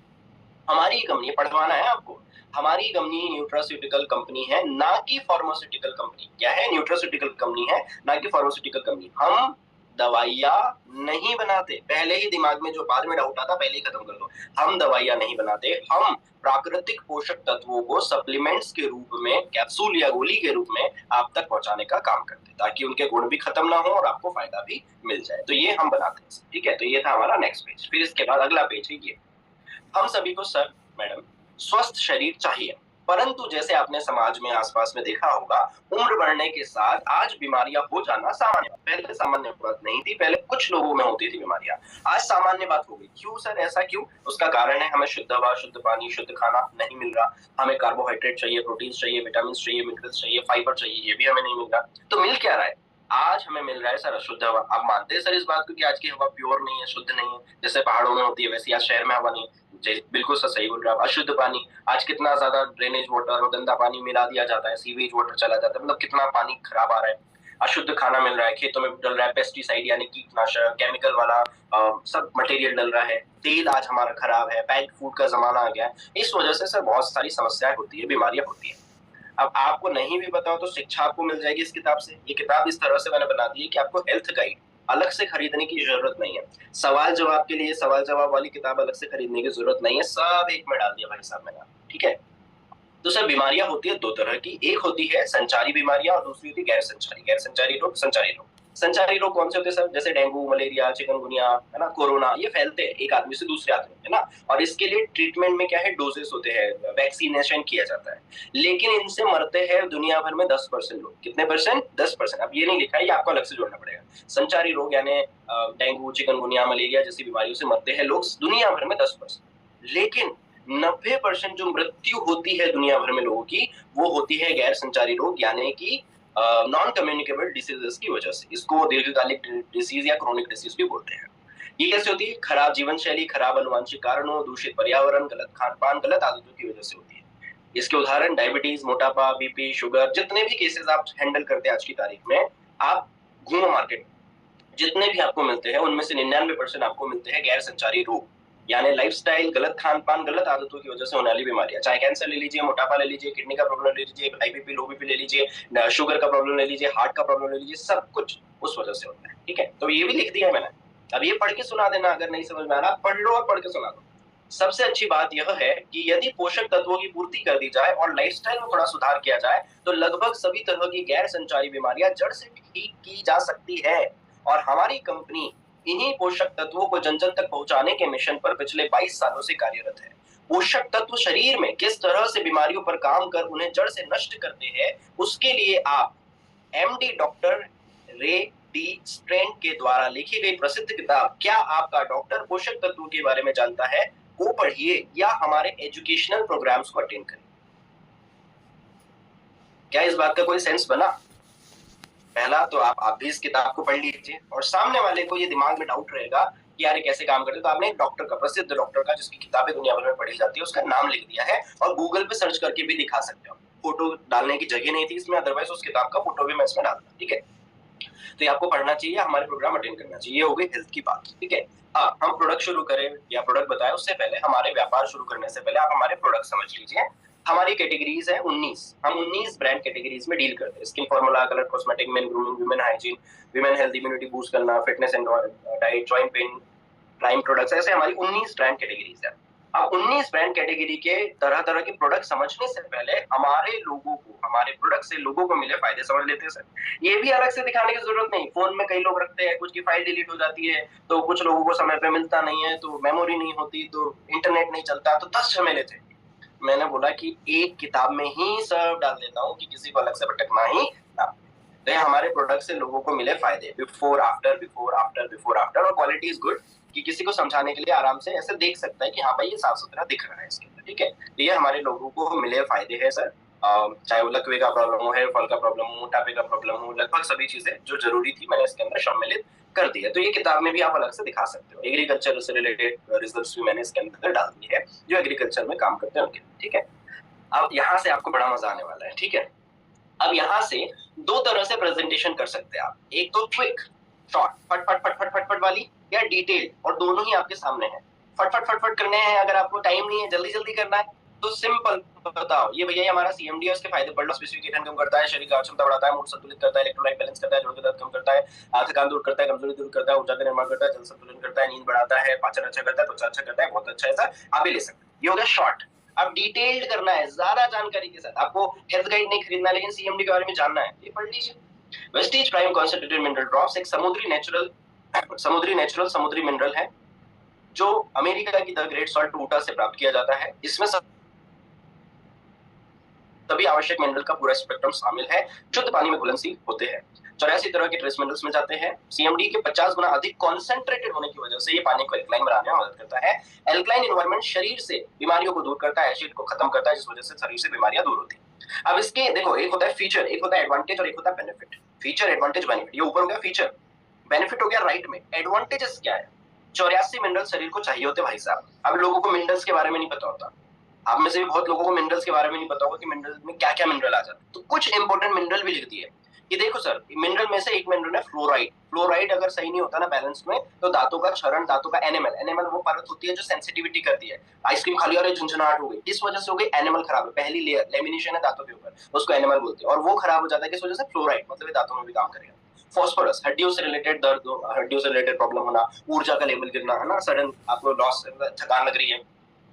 हमारी कंपनी, पढ़वाना है आपको, हमारी कंपनी न्यूट्रास्यूटिकल कंपनी है, ना कि फार्मास्यूटिकल कंपनी। क्या है? न्यूट्रास्यूटिकल कंपनी है, ना कि फार्मास्यूटिकल कंपनी। हम दवाइयां नहीं बनाते। पहले ही दिमाग में जो बाद में डाउट आता, पहले ही खत्म कर दो। हम दवाइयां नहीं बनाते, हम प्राकृतिक पोषक तत्वों को सप्लीमेंट्स के रूप में, कैप्सूल या गोली के रूप में आप तक पहुंचाने का काम करते हैं, ताकि उनके गुण भी खत्म ना हो और आपको फायदा भी मिल जाए। तो ये हम बनाते हैं, ठीक है। तो ये था हमारा नेक्स्ट पेज। फिर इसके बाद अगला पेज है ये, हम सभी को सर, मैडम, स्वस्थ शरीर चाहिए, परंतु जैसे आपने समाज में आसपास में देखा होगा, उम्र बढ़ने के साथ आज बीमारियां हो जाना सामान्य बात। पहले सामान्य बात नहीं थी, पहले कुछ लोगों में होती थी बीमारियां, आज सामान्य बात हो गई। क्यों सर, ऐसा क्यों? उसका कारण है हमें शुद्ध हवा, शुद्ध पानी, शुद्ध खाना नहीं मिल रहा। हमें कार्बोहाइड्रेट चाहिए, प्रोटीन चाहिए, विटामिन चाहिए, मिनरल्स चाहिए, फाइबर चाहिए, ये भी हमें नहीं मिल रहा। तो मिल क्या रहा है? आज हमें मिल रहा है सर अशुद्ध हवा। आप मानते हैं सर इस बात को कि आज की हवा प्योर नहीं है, शुद्ध नहीं है? जैसे पहाड़ों में होती है वैसे आज शहर में हवा नहीं है। बिल्कुल सर सही बोल रहे हैं आप। अशुद्ध पानी, आज कितना ज्यादा ड्रेनेज वाटर और गंदा पानी मिला दिया जाता है, सीवेज वाटर चला जाता है, मतलब कितना पानी खराब आ रहा है। अशुद्ध खाना मिल रहा है, खेतों में डल रहा है पेस्टिसाइड यानी कीटनाशक, केमिकल वाला सब मटेरियल डल रहा है। तेल आज हमारा खराब है, पैक्ड फूड का जमाना आ गया है। इस वजह से सर बहुत सारी समस्याएं होती है, बीमारियां होती है। अब आपको नहीं भी बताओ तो शिक्षा आपको मिल जाएगी इस किताब से। ये किताब इस तरह से मैंने बना दी है कि आपको हेल्थ गाइड अलग से खरीदने की जरूरत नहीं है। सवाल जवाब के लिए सवाल जवाब वाली किताब अलग से खरीदने की जरूरत नहीं है, सब एक में डाल दिया भाई साहब मैंने, ठीक है। तो सर बीमारियां होती है दो तरह की, एक होती है संचारी बीमारियां और दूसरी होती है गैर संचारी। गैर संचारी रोग, संचारी रोग। संचारी रोग कौन से होते हैं सर? जैसे डेंगू, मलेरिया, चिकनगुनिया, है ना, कोरोना, ये फैलते हैं एक आदमी से दूसरे आदमी, है ना। और इसके लिए ट्रीटमेंट में क्या है, डोजेस होते हैं, वैक्सीनेशन किया जाता है। लेकिन इनसे मरते हैं दुनिया भर में 10% लोग। कितने परसेंट? 10%। अब ये नहीं लिखा है, ये आपको अलग से जोड़ना पड़ेगा। संचारी रोग यानी डेंगू, चिकनगुनिया, मलेरिया जैसी बीमारियों से मरते हैं लोग दुनिया भर में 10%। लेकिन 90% जो मृत्यु होती है दुनिया भर में लोगों की, वो होती है गैर संचारी रोग यानी कि नॉन कम्युनिकेबल डिसीजेस की वजह से। इसको दीर्घकालिक डिसीज या क्रोनिक डिसीज भी बोलते हैं। ये कैसे होती है? खराब जीवन शैली, खराब अनुवांशिक कारणों, दूषित पर्यावरण, गलत खान पान, गलत आदतों की वजह से होती है। इसके उदाहरण डायबिटीज, मोटापा, बीपी, शुगर, जितने भी केसेस आप हैंडल करते हैं आज की तारीख में, आप घूमो मार्केट, जितने भी आपको मिलते हैं उनमें से 99% आपको मिलते हैं गैर संचारी रोग, यानी लाइफस्टाइल, गलत खान पान, गलत आदतों की वजह से होने वाली बीमारियां। चाहे कैंसर ले लीजिए, मोटापा ले लीजिए, किडनी का प्रॉब्लम ले लीजिए, हाई बीपी, लो बीपी ले लीजिए, शुगर का प्रॉब्लम ले लीजिए, हार्ट का प्रॉब्लम ले लीजिए, सब कुछ उस वजह से होता है, ठीक है। तो ये भी लिख दिया है मैंने। अब ये पढ़ के सुना देना, अगर नहीं समझ में आ रहा पढ़ लो और पढ़ के सुना दो। सबसे अच्छी बात यह है कि यदि पोषक तत्वों की पूर्ति कर दी जाए और लाइफस्टाइल में थोड़ा सुधार किया जाए तो लगभग सभी तरह की गैर संचारी बीमारियां जड़ से ठीक की जा सकती है। और हमारी कंपनी इन्हीं पोषक तत्वों को जन जन तक पहुंचाने के मिशन पर पिछले 22 सालों से कार्यरत है। पोषक तत्व शरीर में किस तरह से बीमारियों पर काम कर उन्हें जड़ से नष्ट करते हैं, उसके लिए आप एमडी डॉक्टर रे डी स्ट्रेन के द्वारा लिखी गई प्रसिद्ध किताब क्या आपका डॉक्टर पोषक तत्वों के बारे में जानता है को पढ़िए या हमारे एजुकेशनल प्रोग्राम्स को अटेंड करिए। क्या इस बात का कोई सेंस बना? पहला तो आप भी इस किताब को पढ़ लीजिए और सामने वाले को ये दिमाग में डाउट रहेगा कि यार कैसे काम करते, तो आपने एक डॉक्टर का, प्रसिद्ध डॉक्टर का जिसकी किताबें दुनिया भर में पढ़ी जाती है, उसका नाम लिख दिया है और गूगल पे सर्च करके भी दिखा सकते हो। फोटो डालने की जगह नहीं थी इसमें, अदरवाइज उस किताब का फोटो भी मैं इसमें डालता, ठीक है। तो ये आपको पढ़ना चाहिए, हमारे प्रोग्राम अटेंड करना चाहिए। ये हो गई हेल्थ की बात, ठीक है। हाँ, हम प्रोडक्ट शुरू करें या प्रोडक्ट बताएं उससे पहले, हमारे व्यापार शुरू करने से पहले आप हमारे प्रोडक्ट समझ लीजिए। हमारी कैटेगरीज है 19, हम 19 ब्रांड कैटेगरीज में डील करते हैं। Skin formula, colour cosmetic, men grooming, women hygiene, women health, immunity boost करना, fitness and diet, joint pain, prime products, ऐसे हमारी 19 ब्रांड कैटेगरीज है। अब 19 ब्रांड कैटेगरी के तरह तरह के प्रोडक्ट समझने से पहले हमारे लोगों को, हमारे प्रोडक्ट से लोगों को मिले फायदे समझ लेते हैं सर। ये भी अलग से दिखाने की जरूरत नहीं। फोन में कई लोग रखते हैं, कुछ की फाइल डिलीट हो जाती है, तो कुछ लोगों को समय पे मिलता नहीं है, तो मेमोरी नहीं होती, तो इंटरनेट नहीं चलता, तो 10 झमेले थे। मैंने बोला कि एक किताब में ही सब डाल देता हूँ कि किसी को अलग से भटकना ही ना। तो हमारे प्रोडक्ट से लोगों को मिले फायदे, before after, before after, before after, और क्वालिटी इज गुड कि किसी को समझाने के लिए आराम से ऐसे देख सकता है कि हाँ भाई ये साफ सुथरा दिख रहा है इसके अंदर, ठीक है। तो ये हमारे लोगों को मिले फायदे हैं सर। चाहे वो लकवे का प्रॉब्लम हो, हेयर फॉल का प्रॉब्लम हो, मोटापे का प्रॉब्लम हो, लगभग सभी चीजें जो जरूरी थी मैंने इसके अंदर सम्मिलित कर दी है। तो ये किताब में भी आप अलग से दिखा सकते हो। एग्रीकल्चर से रिलेटेड रिजल्ट्स भी मैंने इसके अंदर डाल दी है जो एग्रीकल्चर में काम करते हैं उनके, ठीक है। अब यहाँ से आपको बड़ा मजा आने वाला है, ठीक है। अब यहाँ से दो तरह से प्रेजेंटेशन कर सकते हैं आप, एक तो क्विक शॉर्ट फट फट फट फट फट फट वाली, या डिटेल, और दोनों ही आपके सामने है। फट फट फट फट करने हैं, अगर आपको टाइम नहीं है, जल्दी जल्दी करना है, तो सिंपल बताओ ये भैया, ये हमारा सीएमडी है, उसके फायदे पढ़ लो। स्पेसिफिकेशन कम करता है, शरीर की क्षमता बढ़ाता है, मूड संतुलित करता है, इलेक्ट्रोलाइट बैलेंस करता है, जोड़ के दर्द कम करता है, थकान दूर करता है, कमजोरी दूर करता है, ऊर्जा का निर्माण करता है, जल संतुलन करता है, नींद बढ़ाता है, पाचन अच्छा करता है, त्वचा अच्छा करता है, बहुत अच्छा है सर, आप भी ले सकते हैं। ये हो गया शॉर्ट। अब डिटेल्ड करना है, ज्यादा जानकारी के साथ, आपको हेल्थ गाइड नहीं खरीदना, लेकिन सीएमडी के बारे में जानना है, ये पढ़ लीजिए। Vestige prime concentrated mineral drops एक समुद्री नेचुरल समुद्री मिनरल है जो अमेरिका की द ग्रेट सॉल्ट ऊटा से प्राप्त किया जाता है। इसमें सभी आवश्यक मिनरल का पूरा स्पेक्ट्रम शामिल है, शुद्ध पानी में घुलनशील होते हैं। 84 तरह के ट्रेस मिनरल्स में जाते हैं। सीएमडी के 50 गुना अधिक कॉन्सेंट्रेटेड होने की वजह से ये पानी को एल्कलाइन बनाने में मदद करता है। एल्कलाइन एनवायरनमेंट शरीर से बीमारियों को दूर करता है, एसिड को खत्म करता है, जिस वजह से शरीर से बीमारियां दूर होती है। अब इसके देखो, एक होता है फीचर, एक होता है एडवांटेज और एक होता है बेनिफिट। फीचर, एडवांटेज, बेनिफिट, ये ऊपर हो गया फीचर। बेनिफिट हो गया राइट में। एडवांटेजेस क्या है? 84 मिनरल शरीर को चाहिए होते भाई साहब। अब लोगों को मिनरल्स के बारे में नहीं पता होता, आप में से भी बहुत लोगों को मिनरल्स के बारे में नहीं पता होगा कि मिनरल में क्या क्या मिनरल आ जाते हैं। तो कुछ इंपॉर्टेंट मिनरल भी लिख दिए कि देखो सर, मिनरल में से एक मिनरल है फ्लोराइड। फ्लोराइड अगर सही नहीं होता ना बैलेंस में, तो दांतों का क्षरण, दांतों का एनिमल, एनिमल वो परत होती है जो सेंसिटिविटी करती है। आइसक्रीम खा लिया और झुंझुनाहट हो गई, इस वजह से हो गई, एनिमल खराब है, पहली लेयर लेमिनेशन है दांतों के ऊपर, उसको एनिमल बोलते हैं, और वो खराब हो जाता है किस वजह से? फ्लोराइड, मतलब ये दांतों में भी काम करेगा। फॉस्फोरस, हड्डियों से रिलेटेड दर्द, हड्डियों से रिलेटेड प्रॉब्लम होना, ऊर्जा का लेवल गिरना है ना, सडन आपको लॉस, थकान लग रही है।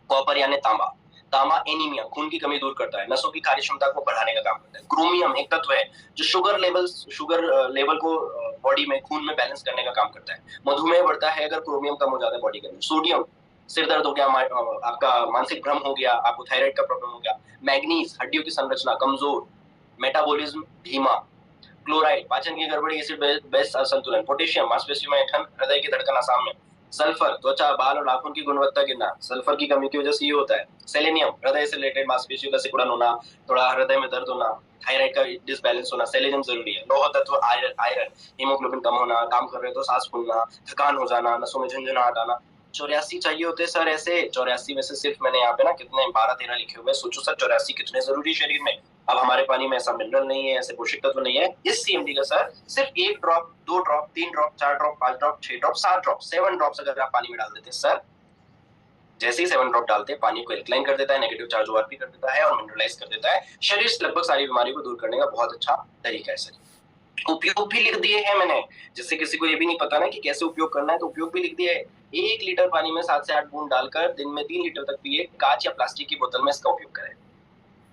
कॉपर यानी तांबा, तांबा एनीमिया, खून की कमी दूर करता है, नसों की कार्य क्षमता को बढ़ाने का काम करता है। क्रोमियम एक तत्व है जो शुगर लेवल को बॉडी में, खून में बैलेंस करने का काम करता है। मधुमेह बढ़ता है अगर क्रोमियम कम हो जाता है बॉडी के अंदर। सोडियम, सिर दर्द हो गया, आपका मानसिक भ्रम हो गया, आपको थायराइड का प्रॉब्लम हो गया। मैग्नीज, हड्डियों की संरचना कमजोर, मेटाबॉलिज्म धीमा। क्लोराइड, पाचन की गड़बड़ी, एसिड बेस असंतुलन। पोटेशियम, मांसपेशियों में ऐंठन, हृदय की धड़कन असामान्य। सल्फर, त्वचा, बाल और नाखून की गुणवत्ता गिरना, सल्फर की कमी की वजह से ये होता है। सेलेनियम, हृदय से रिलेटेड मांसपेशियों का सिकुड़न होना, थोड़ा हृदय में दर्द होना, थायराइड का डिसबैलेंस होना। सेलेनियम जरूरी है। लौह तत्व आयरन, हीमोग्लोबिन कम होना, काम कर रहे हो तो सांस फूलना, थकान हो जाना, नसों में झंझनाहट आना। 84 चाहिए होते सर ऐसे, 84 में से सिर्फ मैंने यहाँ पे ना कितने 12-13 लिखे हुए। सोचो सर 84 कितने जरूरी शरीर में। अब हमारे पानी में ऐसा मिनरल नहीं है, ऐसे पोषक तत्व नहीं है। इस सीएमडी का सर सिर्फ 1 drop, 2 drop, 3 drop, 4 drop, 5 drop, 6 drop, 7 drop, 7 drops अगर आप पानी में डाल देते सर, जैसे ही 7 ड्रॉप डालते हैं पानी को एल्कलाइन कर देता है, नेगेटिव चार्ज ओआरपी कर देता है और मिनरलाइज कर देता है। शरीर से लगभग सारी बीमारियों को दूर करने का बहुत अच्छा तरीका है सर। उपयोग भी लिख दिए हैं मैंने, जिससे किसी को ये भी नहीं पता ना कि कैसे उपयोग करना है, तो उपयोग भी लिख दिए है। 1 लीटर पानी में 7 से 8 बूंद डालकर दिन में 3 लीटर तक पिए। कांच या प्लास्टिक की बोतल में इसका उपयोग करें।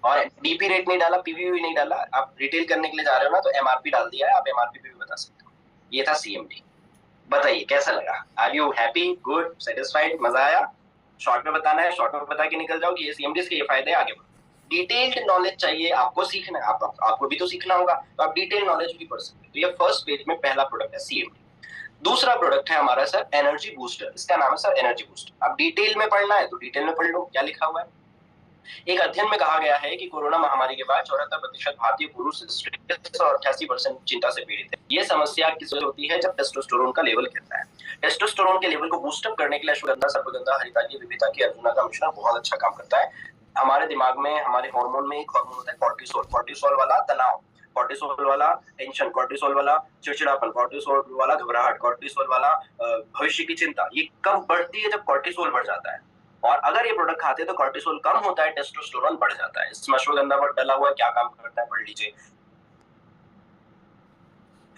और डीपी रेट नहीं डाला, पीवीवी नहीं डाला। आप रिटेल करने के लिए जा रहे हो ना, तो एमआरपी डाल दिया है, आप एमआरपी पे भी बता सकते हो। ये था सीएमडी। बताइए कैसा लगा? Are you happy, good, satisfied? मजा आया? शॉर्ट में बताना है, शॉर्ट में बता के निकल जाओ कि ये सीएमडी के ये फायदे, आगे बढ़ो। डिटेल्ड नॉलेज चाहिए आपको, सीखना है, आपको भी तो सीखना होगा, तो आप डिटेल नॉलेज भी पढ़ सकते हो। तो ये फर्स्ट पेज में पहला प्रोडक्ट है सीएमडी। दूसरा प्रोडक्ट है हमारा सर एनर्जी बूस्टर। इसका नाम है सर एनर्जी बूस्टर। अब डिटेल में पढ़ना है तो डिटेल में पढ़ लो क्या लिखा हुआ है। एक अध्ययन में कहा गया है कि कोरोना महामारी के बाद 74% भारतीय पुरुष स्ट्रेस और 88% चिंता से पीड़ित है। ये समस्या किस वजह होती है? जब टेस्टोस्टेरोन का लेवल गिरता है। टेस्टोस्टेरोन के लेवल को बूस्ट अप करने के लिए अश्वगंधा, सर्पगंधा, हरिताकी, विभिताकी, अर्जुना का मिश्रण बहुत अच्छा काम करता है। हमारे दिमाग में, हमारे हार्मोन में एक हार्मोन होता है कॉर्टिसोल। कॉर्टिसोल वाला तनाव, कॉर्टिसोल वाला टेंशन, कॉर्टिसोल वाला चिड़चिड़ापन, कॉर्टिसोल वाला घबराहट, कॉर्टिसोल वाला भविष्य की चिंता, ये कब बढ़ती है? जब कॉर्टिसोल बढ़ जाता है। और अगर ये प्रोडक्ट खाते हैं तो कॉर्टिसोल कम होता है, टेस्टोस्टेरोन बढ़ जाता है। इसमें अश्वगंधा डला हुआ क्या काम करता है पढ़ लीजिए।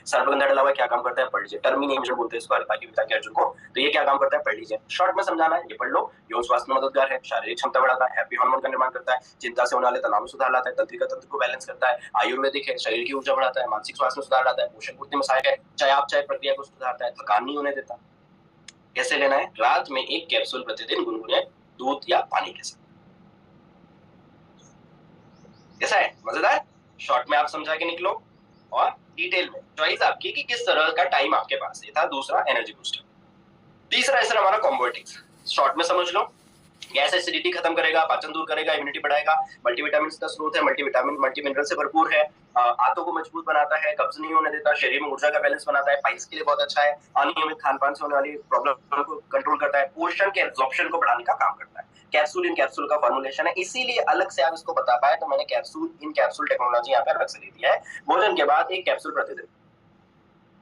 सर्पगंधा डला हुआ क्या काम करता है पढ़ लीजिए। टर्मिनेशन बोलते हैं इसको, हरिताकी, विताकी, अर्जुन को। तो ये क्या काम करता है पढ़ लीजिए। शॉर्ट में समझाना है, ये पढ़ लो। यौन स्वास्थ्य में मददगार है, शारीरिक क्षमता बढ़ाता है, हैप्पी हार्मोन का निर्माण करता है, चिंता से होने वाले तनाव में सुधार लाता है, तंत्रिका तंत्र को बैलेंस करता है, आयुर्वेदिक है, शरीर की ऊर्जा बढ़ाता है, मानसिक स्वास्थ्य में सुधार लाता है, पोषण पूर्ति में सहायक है, चयापचय प्रक्रिया को सुधारता है, थकान नहीं होने देता। कैसे लेना है? रात में 1 कैप्सूल प्रतिदिन गुनगुने दूध या पानी के साथ। कैसा है? मजेदार। शॉर्ट में आप समझा के निकलो और डिटेल में चॉइस आपकी कि किस तरह का टाइम आपके पास। ये था दूसरा एनर्जी बूस्टर। तीसरा है सर हमारा कॉम्बोटिक्स। शॉर्ट में समझ लो, गैस एसिडिटी खत्म करेगा, पाचन दूर करेगा, इम्यूनिटी बढ़ाएगा, मल्टीविटामिन का स्रोत है, मल्टीविटामिन मल्टी मिनरल से भरपूर है, आंतों को मजबूत बनाता है, कब्ज नहीं होने देता, शरीर में ऊर्जा का बैलेंस बनाता है, पाइल्स के लिए बहुत अच्छा है, अनियमित खान पान से होने वाली प्रॉब्लम को कंट्रोल करता है, पोषण के एब्जॉर्प्शन को बढ़ाने का काम करता है। कैप्सूल इन कैप्सूल का फॉर्मुलेशन है, इसीलिए अलग से आप इसको बता पाए तो मैंने कैप्सूल इन कैप्सूल टेक्नोलॉजी यहाँ पे अलग से दी दिया है। भोजन के बाद एक कैप्सूल प्रतिदिन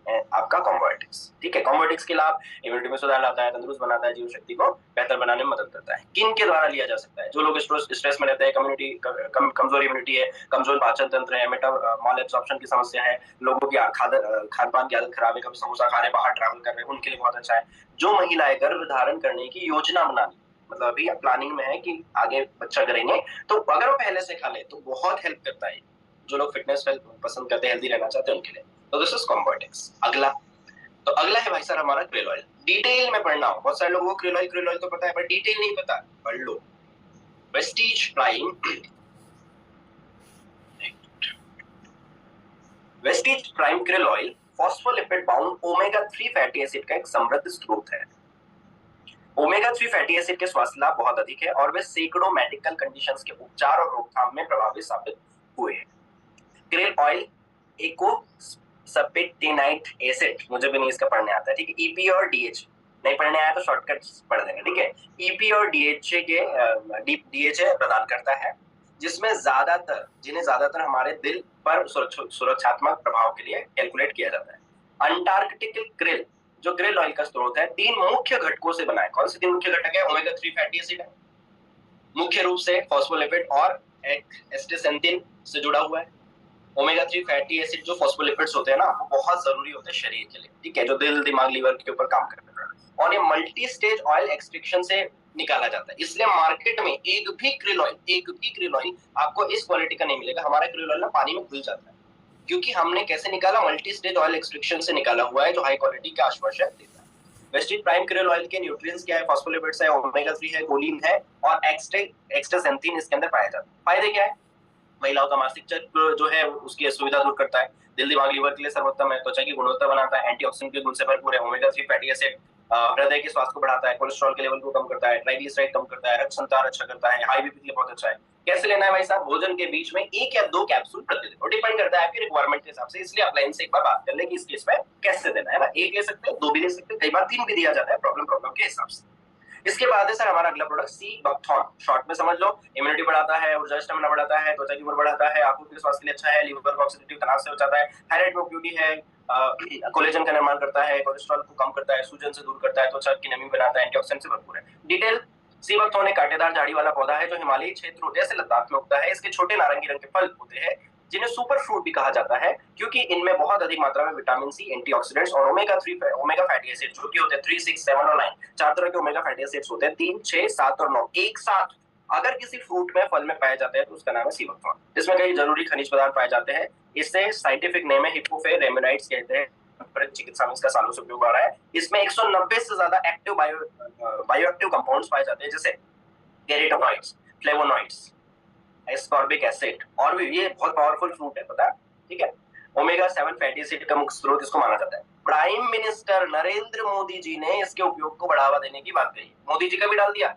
आपका कॉम्बोएटिक्स, ठीक है। कॉम्बोएटिक्स के लाभ इम्यूनिटी में सुधार लाता है, तंदुरुस्त बनाता है, जीवन शक्ति को बेहतर बनाने में मदद करता है। किन के द्वारा लिया जा सकता है? जो लोग स्ट्रेस में रहते हैं, कम्युनिटी कमजोर इम्यूनिटी है, कमजोर पाचन तंत्र है, माल एब्जॉर्प्शन की समस्या है, लोगों की खान पान की आदत खराब है, कभी समोसा खा रहे, बाहर ट्रैवल कर रहे हैं, उनके लिए बहुत अच्छा है। जो महिलाएं गर्भ धारण करने की योजना बनानी, मतलब अभी प्लानिंग में है कि आगे बच्चा करेंगे, तो अगर वो पहले से खा ले तो बहुत हेल्प करता है। जो लोग फिटनेस पसंद करते हैं, हेल्दी रहना चाहते हैं, उनके लिए। तो दिस इज कॉम्बोएटिक्स। अगला है भाई सर हमारा क्रिल ऑयल। डिटेल में पढ़ना हो, बहुत सारे लोगों को क्रिल ऑयल तो पता है, पर डिटेल नहीं पता, पढ़ लो। Vestige prime krill oil phospholipid bound omega 3 fatty acid का एक समृद्ध स्रोत है। ओमेगा 3 फैटी एसिड के स्वास्थ्य लाभ बहुत अधिक है और वे सैकड़ों मेडिकल कंडीशंस के उपचार और रोकथाम में प्रभावी साबित हुए हैं। क्रिल ऑयल इकोसपेक्टिनाइट एसिड, मुझे भी नहीं इसका पढ़ने आता है, ठीक है। ईपी और डीएच नहीं पढ़ने आया तो शॉर्टकट पढ़ देंगे, ठीक है। ईपी और डीएचए प्रदान करता है, जिन्हें ज्यादातर हमारे दिल पर सुरक्षात्मक प्रभाव के लिए कैलकुलेट किया जाता है। अंटार्कटिक क्रिल जो क्रिल ऑयल का स्रोत है, 3 मुख्य घटकों से बना है। कौन से 3 मुख्य घटक है? ओमेगा 3 फैटी एसिड है, मुख्य रूप से फॉस्फोलिपिड और एस्टेसेंथिन से जुड़ा हुआ है। ओमेगा 3 फैटी एसिड जो फॉस्फोलिपिड्स होते हैं ना, वो बहुत जरूरी होते हैं शरीर के लिए, ठीक है, जो दिल दिमाग लीवर के ऊपर काम करते हैं। और ये मल्टी स्टेज ऑयल एक्सट्रैक्शन से निकाला जाता है, इसलिए मार्केट में एक भी क्रिल ऑयल आपको इस क्वालिटी का नहीं मिलेगा। हमारा क्रिल ऑयल ना पानी में घुल जाता है, क्योंकि हमने कैसे निकाला? मल्टी स्टेज ऑयल एक्सट्रैक्शन से निकाला हुआ है, जो हाई क्वालिटी का आश्वासन देता है। वेस्टीज प्राइम क्रिल ऑयल के न्यूट्रिएंट्स क्या है? फॉस्फोलिपिड्स है, ओमेगा 3 है, कोलिन है और एक्स्टासेंथिन इसके अंदर पाया जाता है। फायदे क्या है? महिलाओं का मासिक चक्र जो है उसकी असुविधा दूर करता है, दिल दिमाग लीवर के लिए सर्वोत्तम है, त्वचा की गुणवत्ता बनाता है, एंटीऑक्सीडेंट के गुण से भरपूर है। ओमेगा 3 फैटी एसिड हृदय के स्वास्थ्य को बढ़ाता है, कोलेस्ट्रॉल के लेवल को कम करता है, ट्राइग्लिसराइड कम करता है, रक्त संचार अच्छा करता है, हाई बीपी के लिए बहुत अच्छा है। कैसे लेना है भाई साहब? भोजन के बीच में 1 या 2 कैप्सूल प्रतिदिन, और डिपेंड करता है आपकी रिक्वायरमेंट के हिसाब से, इसलिए आप लाइन से एक बार बात कर लें कि इस केस में कैसे देना है ना। 1 ले सकते हैं, 2 भी ले सकते हैं, कई बार 3 भी दिया जाता है प्रॉब्लम के हिसाब से। इसके बाद है सर हमारा अगला प्रोडक्ट सी बकथॉर्न, शॉर्ट में समझ लो, इम्यूनिटी बढ़ाता है, ऊर्जा स्टेमिना बढ़ाता है, त्वचा की उम्र बढ़ाता है, आंखों के स्वास्थ्य के लिए अच्छा है, लीवर को ऑक्सीडेटिव तनाव से बचाता है, थायराइड में उपयोगी है, कोलेजन का निर्माण करता है, कोलेस्ट्रॉल को कम करता है, सूजन से दूर करता है, त्वचा की नमी बनाता है, एंटीऑक्सीडेंट से भरपूर है। डिटेल, सी बकथॉर्न एक कांटेदार झाड़ी वाला पौधा है जो हिमालयी क्षेत्रों जैसे लद्दाख में उगता है। इसके छोटे नारंगी रंग के फल होते हैं, जिन्हें सुपर फ्रूट भी कहा जाता है, क्योंकि इनमें बहुत अधिक मात्रा में विटामिन सी, एंटीऑक्सीडेंट्स और ओमेगा फैटी एसिड जो कि होते हैं 3, 6, 7 और 9, 4 तरह के ओमेगा फैटी एसिड्स होते हैं, 3, 6, 7 और 9 एक साथ अगर किसी फ्रूट में फल में पाए जाते हैं तो उसका नाम है सी बकथॉर्न। इसमें कई जरूरी खनिज पदार्थ पाए जाते हैं। इससे साइंटिफिक नेम है हिप्पोफेरेमिनाइड्स कहते हैं, चिकित्सा में इसका सालों से उपयोग हो रहा है। इसमें 190 से ज्यादा एक्टिव बायोएक्टिव कंपाउंड्स पाए जाते हैं, जैसे कैरोटीनॉइड्स, फ्लेवोनॉइड्स, एस्कॉर्बिक एसिड, और भी ये बहुत पावरफुल फ्रूट है, पता है, ठीक है। ओमेगा 7 फैटी एसिड का मुख्य स्रोत इसको माना जाता है। प्राइम मिनिस्टर नरेंद्र मोदी जी ने इसके उपयोग को बढ़ावा देने की बात कही। मोदी जी का भी डाल दिया,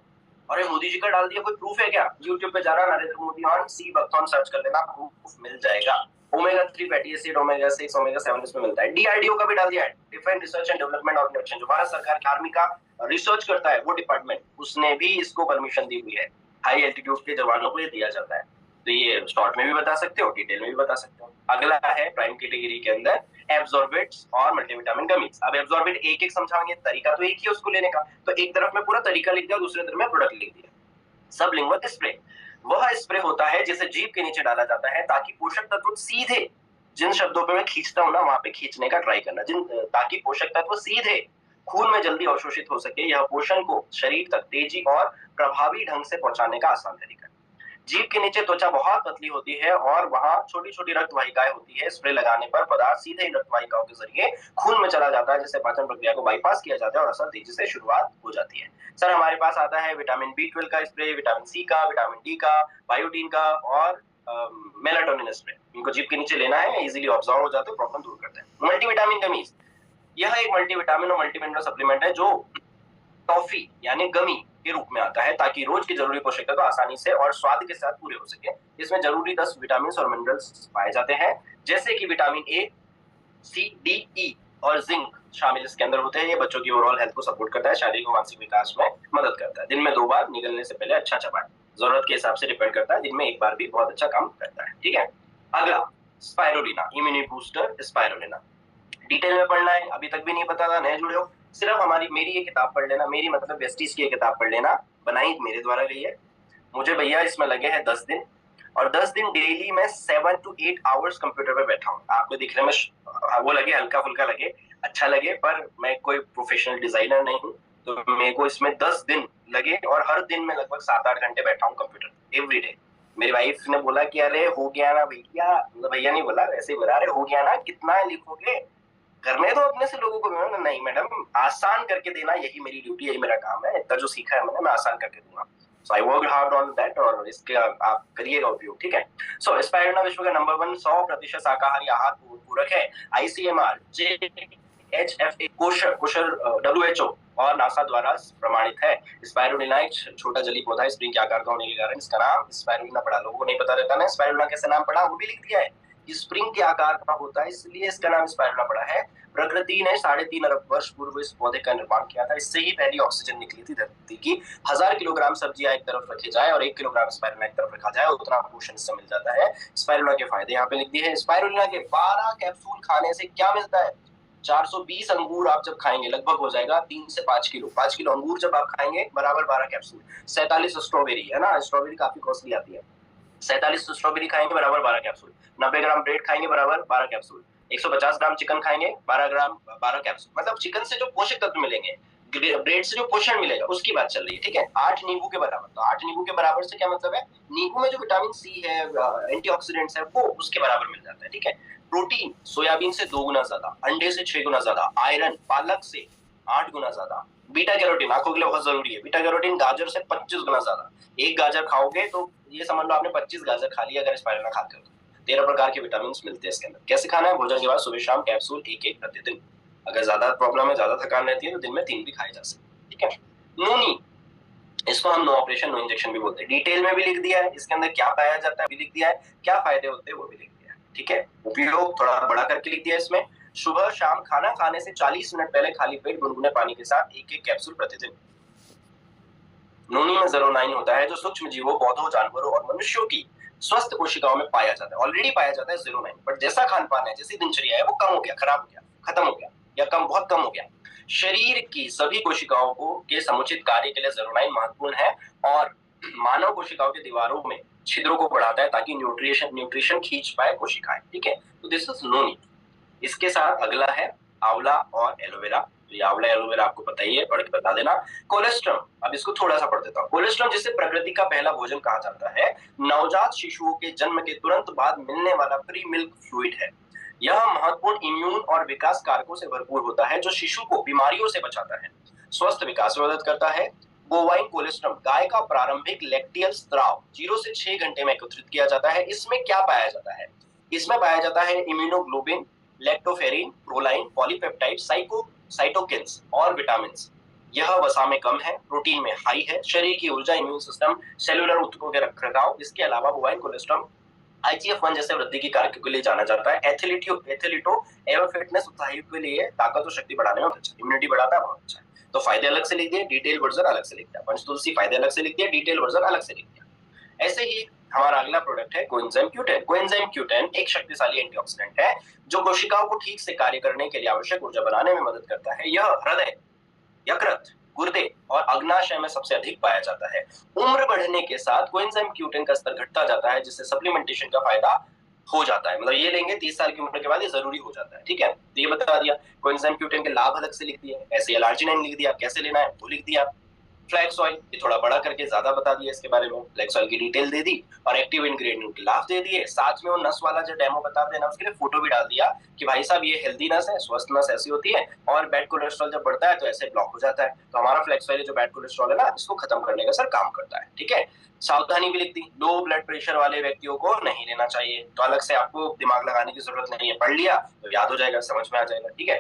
अरे मोदी जी का डाल दिया, कोई प्रूफ है क्या? यूट्यूब पे जाना, Narendra Modi on sea buckthorn search कर लेना, प्रूफ मिल जाएगा। Omega 3 fatty acid, omega 6, omega 7 इसमें मिलता है। डीआरडीओ का भी डाल दिया है, defence research and development organisation, जो भारत सरकार की आर्मी का रिसर्च करता है, वो डिपार्टमेंट, उसने भी इसको परमिशन दी हुई है। हाई एल्टीट्यूड के जवानों को ये दिया जाता है। तो ये शॉर्ट में भी बता सकते हो, डिटेल में भी बता सकते हो। अगला है प्राइम कैटेगरी के अंदर एब्जॉर्बेट्स और मल्टीविटामिन गमीज। अब एब्जॉर्बेट एक समझाएंगे, तरीका तो एक ही है उसको लेने का, तो एक तरफ में पूरा तरीका लिख दिया, दूसरी तरफ में प्रोडक्ट लिख दिया। सबलिंगुअल स्प्रे, वह स्प्रे होता है जिसे जीभ के नीचे डाला जाता है ताकि पोषक तत्व सीधे, जिन शब्दों पे मैं खींचता हूं ना वहां पे खींचने का ट्राई करना, ताकि पोषक तत्व सीधे खून में जल्दी अवशोषित हो सके। यह पोषण को शरीर तक तेजी और प्रभावी ढंग से पहुंचाने का आसान तरीका है। जीभ के नीचे त्वचा बहुत पतली होती है और वहां छोटी छोटी रक्त वाहिकाएं होती है। स्प्रे लगाने पर पदार्थ सीधे इन रक्त वाहिकाओं के जरिए खून में चला जाता है, जिससे पाचन प्रक्रिया को बाईपास किया जाता है और असर तेजी से शुरुआत हो जाती है। सर हमारे पास आता है विटामिन B12 का स्प्रे, विटामिन सी का, विटामिन डी का, बायोटीन का और मेलाटोनिन स्प्रे। इनको जीभ के नीचे लेना है, इजीली ऑब्जॉर्व हो जाते हैं, प्रॉब्लम दूर करते हैं। मल्टीविटामिन गमीज, यह एक मल्टीविटामिन और मल्टीमिनरल सप्लीमेंट है जो टॉफी यानी गमी के रूप में आता है ताकि रोज की जरूरी पोषक तत्व आसानी से और स्वाद के साथ पूरे हो सके। इसमें जरूरी 10 विटामिन और मिनरल्स पाए जाते हैं, जैसे कि विटामिन ए, सी, डी, ई और जिंक शामिल इसके अंदर होते हैं। ये बच्चों की ओवरऑल हेल्थ को सपोर्ट करता है, शारीरिक और मानसिक विकास में मदद करता है। दिन में 2 बार, निकलने से पहले अच्छा चबाएं। जरूरत के हिसाब से डिपेंड करता है, दिन में 1 बार भी बहुत अच्छा काम करता है। ठीक है, अगला spirulina, immunity booster spirulina. Detail में पढ़ना है, अभी तक भी नहीं पता था, नए जुड़े हो, सिर्फ मेरी ये किताब पढ़ लेना। मेरी मतलब वेस्टीज की किताब पढ़ लेना, बनाई मेरे द्वारा गई है। मुझे भैया इसमें लगे हैं 10 दिन, और 10 दिन डेली मैं 7 to 8 आवर्स कंप्यूटर पे बैठा हूँ। आपको दिखने में वो लगे, हल्का फुल्का लगे, अच्छा लगे, पर मैं कोई प्रोफेशनल डिजाइनर नहीं हूँ, तो मेरे को इसमें 10 दिन लगे और हर दिन में लगभग 7-8 घंटे बैठा हूँ कंप्यूटर एवरी डे। मेरी वाइफ ने बोला कि अरे हो गया ना भैया, मतलब भैया नहीं बोला, वैसे ही बोला, अरे हो गया ना, कितना लिखोगे, करने दो अपने से लोगों को। नहीं मैडम, आसान करके देना यही मेरी ड्यूटी, यही मेरा काम है। इतना जो सीखा है मैंने, मैं आसान करके दूंगा। So I work hard on that, और इसके आप करिएगा उपयोग। ठीक है, सो स्पाइरुलिना विश्व का नंबर 1 100% शाकाहारी आहार पूरक है। आईसीएमआर, जेएचएफए, कोशर, WHO और नासा द्वारा प्रमाणित है। स्पाइरुलिना एक छोटा जली पौधा है, स्प्रिंग के आकार का होने के कारण इसका नाम स्पाइरुलिना पड़ा। लोगों को नहीं पता रहता ना स्पाइरुलिना कैसे नाम पड़ा, वो भी लिख दिया है। स्प्रिंग के आकार का होता है, इसलिए इसका नाम स्पाइरुलिना पड़ा है। प्रकृति ने 3.5 अरब वर्ष पूर्व इस पौधे का निर्माण किया था। इससे ही पहली ऑक्सीजन निकली थी धरती की। 1000 किलोग्राम सब्जियां एक तरफ रखी जाए और 1 किलोग्राम स्पाइरुलिना एक तरफ रखा जाए, उतना पोषण इससे मिल जाता है। स्पाइरुलिना के फायदे यहाँ पे लिख दिए हैं। स्पाइरुलिना के 12 कैप्सूल खाने से क्या मिलता है? 420 अंगूर आप जब खाएंगे लगभग हो जाएगा 3 से 5 किलो। 5 किलो अंगूर जब आप खाएंगे बराबर 12 कैप्सूल। 47 स्ट्रॉबेरी है ना, स्ट्रॉबेरी काफी कॉस्टली आती है। 47 स्ट्रॉबेरी खाएंगे बराबर 12 कैप्सूल। 90 ग्राम ब्रेड खाएंगे बराबर 12 कैप्सूल। 150 ग्राम चिकन खाएंगे 12 कैप्सूल। मतलब चिकन से जो पोषक तत्व मिलेंगे, ब्रेड से जो पोषण मिलेगा, उसकी बात चल रही है। ठीक है, 8 नींबू के बराबर। तो 8 नींबू के बराबर से क्या मतलब है? नींबू में जो विटामिन सी है, एंटीऑक्सीडेंट्स है, वो उसके बराबर मिल जाता है। ठीक है, प्रोटीन सोयाबीन से 2 गुना ज्यादा, अंडे से 6 गुना ज्यादा, आयरन पालक से 8 गुना ज्यादा, बीटा कैरोटीन आंखों के लिए बहुत जरूरी है। बीटा कैरोटीन गाजर से 25 गुना ज्यादा। एक गाजर खाओगे तो ये समझ लो आपने 25 गाजर खा लिया अगर स्पाइरुलिना खाते हो तो। 13 प्रकार के विटामिन मिलते हैं इसके अंदर। कैसे खाना है? भोजन के बाद सुबह शाम कैप्सूल 1-1 प्रतिदिन। अगर ज्यादा प्रॉब्लम है, ज्यादा थकान रहती है, तो दिन में 3 भी खाए जा सकते। ठीक है, नोनी, इसको हम नो ऑपरेशन नो इंजेक्शन भी बोलते हैं। डिटेल में भी लिख दिया है, इसके अंदर क्या पाया जाता है भी लिख दिया है, क्या फायदे होते हैं वो भी लिख दिया है। ठीक है, उपयोग थोड़ा बड़ा करके लिख दिया है इसमें। सुबह शाम खाना खाने से 40 मिनट पहले खाली पेट गुनगुने पानी के साथ 1-1 कैप्सूल प्रतिदिन। नोनी में ज़ेरोनाइन होता है, जो सूक्ष्म जीवों, पौधों, जानवरों और मनुष्यों की स्वस्थ कोशिकाओं में पाया जाता है। ऑलरेडी पाया जाता है ज़ेरोनाइन, बट जैसा खान पान है, जैसी दिनचर्या है, वो कम हो गया, खराब हो गया, खत्म हो गया, या बहुत कम हो गया। शरीर की सभी कोशिकाओं को के समुचित कार्य के लिए ज़ेरोनाइन महत्वपूर्ण है, और मानव कोशिकाओं की दीवारों में छिद्रों को बढ़ाता है ताकि न्यूट्रिशन खींच पाए कोशिकाएं। ठीक है, तो दिस इज नोनी। इसके साथ अगला है आंवला और एलोवेरा। ये आंवला एलोवेरा आपको पता ही है, पढ़ के बता देना। कोलेस्ट्रम, अब इसको थोड़ा सा पढ़ देता हूँ। कोलेस्ट्रम, जिसे प्रकृति का पहला भोजन कहा जाता है, नवजात शिशुओं के जन्म के तुरंत बाद मिलने वाला प्री मिल्क फ्लूइड है। यह महत्वपूर्ण इम्यून और विकास कारकों से भरपूर होता है, जो शिशु को बीमारियों से बचाता है, स्वस्थ विकास में मदद करता है। बोवाइन कोलेस्ट्रम, गाय का प्रारंभिक लैक्टियल स्त्राव 0 से 6 घंटे में एकत्रित किया जाता है। इसमें क्या पाया जाता है? इसमें पाया जाता है immunoglobulin, lactoferrin, proline, polypeptide, cytokines और विटामिन। यह वसा में कम है, प्रोटीन में हाई है, शरीर की ऊर्जा, इम्यून सिस्टम, सेलुलर ऊतकों के रखरखाव। इसके अलावा बोवाइन कोलेस्ट्रम IGF-1 जैसे वृद्धि की कारकों के लिए जाना जाता है। एथलीटो एवं फिटनेस उत्साही के लिए ताकत और शक्ति बढ़ाने में अच्छा, इम्यूनिटी बढ़ाता है, बहुत अच्छा है। तो फायदे अलग से लिख दिए, डिटेल वर्जन अलग से लिख दिया। पंचतुलसी फायदे अलग से लिख दिया, डिटेल वर्जन अलग से लिख दिया। ऐसे ही हमारा अगला प्रोडक्ट है कोएंजाइम Q10। कोएंजाइम Q10 एक शक्तिशाली एंटीऑक्सीडेंट है, जो कोशिकाओं को ठीक से कार्य करने के लिए आवश्यक ऊर्जा बनाने में मदद करता है। यह हृदय, यकृत, गुर्दे और अग्नाशय में सबसे अधिक पाया जाता है। उम्र बढ़ने के साथ कोएंजाइम Q10 का स्तर घटता जाता है, जिससे सप्लीमेंटेशन का फायदा हो जाता है। मतलब ये लेंगे 30 साल की उम्र के बाद, ये जरूरी हो जाता है। ठीक है, तो ये बता दिया। कोएंजाइम Q10 के लाभ अलग से लिख दिए, ऐसे एलार्जिनिन लिख दिया, कैसे लेना है वो लिख दिया। फ्लैक्स ऑयल, ये थोड़ा बड़ा करके ज्यादा बता दिया इसके बारे में। फ्लैक्स ऑयल की डिटेल दे दी और एक्टिव इंग्रेडिएंट के लाभ दे दिए। साथ में वो नस वाला जो डेमो बताते हैं ना, उसके लिए फोटो भी डाल दिया कि भाई साहब ये हेल्दी नस है, स्वस्थ नस ऐसी होती है, और बैड कोलेस्ट्रॉल जब बढ़ता है तो ऐसे ब्लॉक हो जाता है। तो हमारा फ्लैक्स ऑयल जो बैड कोलेस्ट्रॉल है ना, इसको खत्म करने का सर काम करता है। ठीक है, सावधानी भी लिख दी, लो ब्लड प्रेशर वाले व्यक्तियों को नहीं लेना चाहिए। तो अलग से आपको दिमाग लगाने की जरूरत नहीं है, पढ़ लिया तो याद हो जाएगा, समझ में आ जाएगा। ठीक है,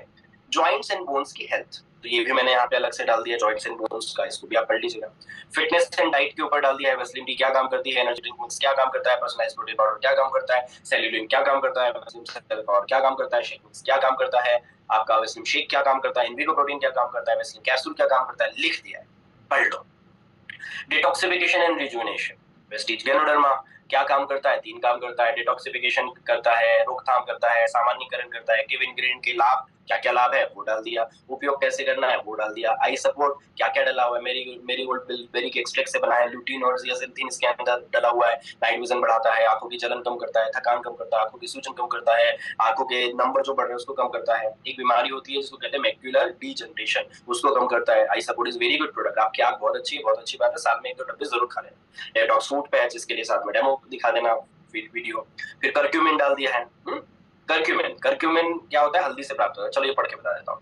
जॉइंट्स एंड बोन्स की हेल्थ, तो ये भी मैंने यहाँ पे अलग से डाल दिया जॉइंट्स एंड बोन्स का, इसको भी आप पढ़ लीजिएगा। फिटनेस एंड डाइट के ऊपर डाल दिया है, वेस्लिन डी क्या काम करती है, एनर्जी ड्रिंक मिक्स क्या काम करता है, पर्सनलाइज्ड प्रोटीन पाउडर क्या काम करता है, सेल्यूलिन क्या काम करता है, और क्या काम करता है, शेक मिक्स क्या काम करता है, आपका वेस्लिन शेक क्या काम करता है, इनविगो प्रोटीन क्या काम करता है, वेस्लिन कैप्सूल क्या काम करता है, लिख दिया है, पढ़ लो। Detoxification and rejuvenation, Vestige ganoderma क्या काम करता है, 3 काम करता है, डिटॉक्सिफिकेशन करता है, रोकथाम करता है, सामान्यीकरण करता है, एक्टिव इंग्रेडिएंट के लाभ क्या क्या लाभ है वो डाल दिया, उपयोग कैसे करना है वो डाल दिया, आई सपोर्ट क्या क्या डला हुआ है, मेरीगोल्ड बिलबेरी के एक्सट्रैक्ट से बना है, लुटीन और जियासिन इसके अंदर डला हुआ है, नाइट विजन बढ़ाता है, आंखों की जलन कम करता है, थकान कम करता है, आंखों की सूजन कम करता है, आंखों के नंबर जो बढ़ रहे हैं उसको कम करता है, एक बीमारी होती है जिसको कहते हैं मैक्युलर डीजनरेशन, उसको कम करता है, I support is very good product, आपकी आंख बहुत अच्छी बात है, साल में 1-2 डब्बे जरूर खा लेना। डेटॉक्स फूड पैच इसके लिए साथ में डेमो दिखा देना वीडियो। फिर करक्यूमिन डाल दिया है, करक्यूमिन क्या होता है, हल्दी से प्राप्त होता है, चलो ये पढ़ के बता देता हूँ।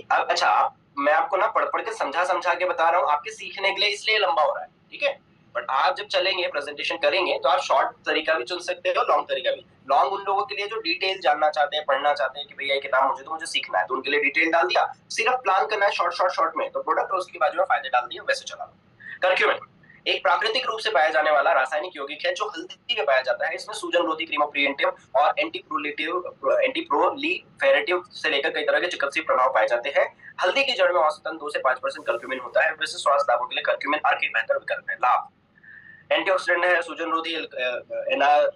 अच्छा मैं आपको ना पढ़ के समझा के बता रहा हूँ, आपके सीखने के लिए इसलिए लंबा हो रहा है, ठीक है, बट आप जब चलेंगे प्रेजेंटेशन करेंगे तो आप शॉर्ट तरीका भी चुन सकते हो, लॉन्ग तरीका भी। लॉन्ग उन लोगों के लिए जो डिटेल जानना चाहते हैं, पढ़ना चाहते हैं कि भैया ये किताब मुझे सीखना है, तो उनके लिए डिटेल डाल दिया, सिर्फ प्लान करना है शॉर्ट में, तो प्रोडक्ट और उसके बाजू में फायदे डाल दिए, वैसे चला लो। करक्यूमिन एक प्राकृतिक रूप से पाया जाने वाला रासायनिक यौगिक है जो हल्दी में पाया जाता है, इसमें सूजन रोधी, क्रीमोप्रिएंटिव और एंटीप्रोलिफेरेटिव से लेकर कई तरह के चिकित्सीय प्रभाव पाए जाते हैं। हल्दी की जड़ में औसतन 2 से 5% करक्यूमिन होता है, वैसे स्वास्थ्य लाभों के लिए करक्यूमिन अर्क एक बेहतर विकल्प है। लाभ एंटीऑक्सीडेंट है, सूजन रोधी,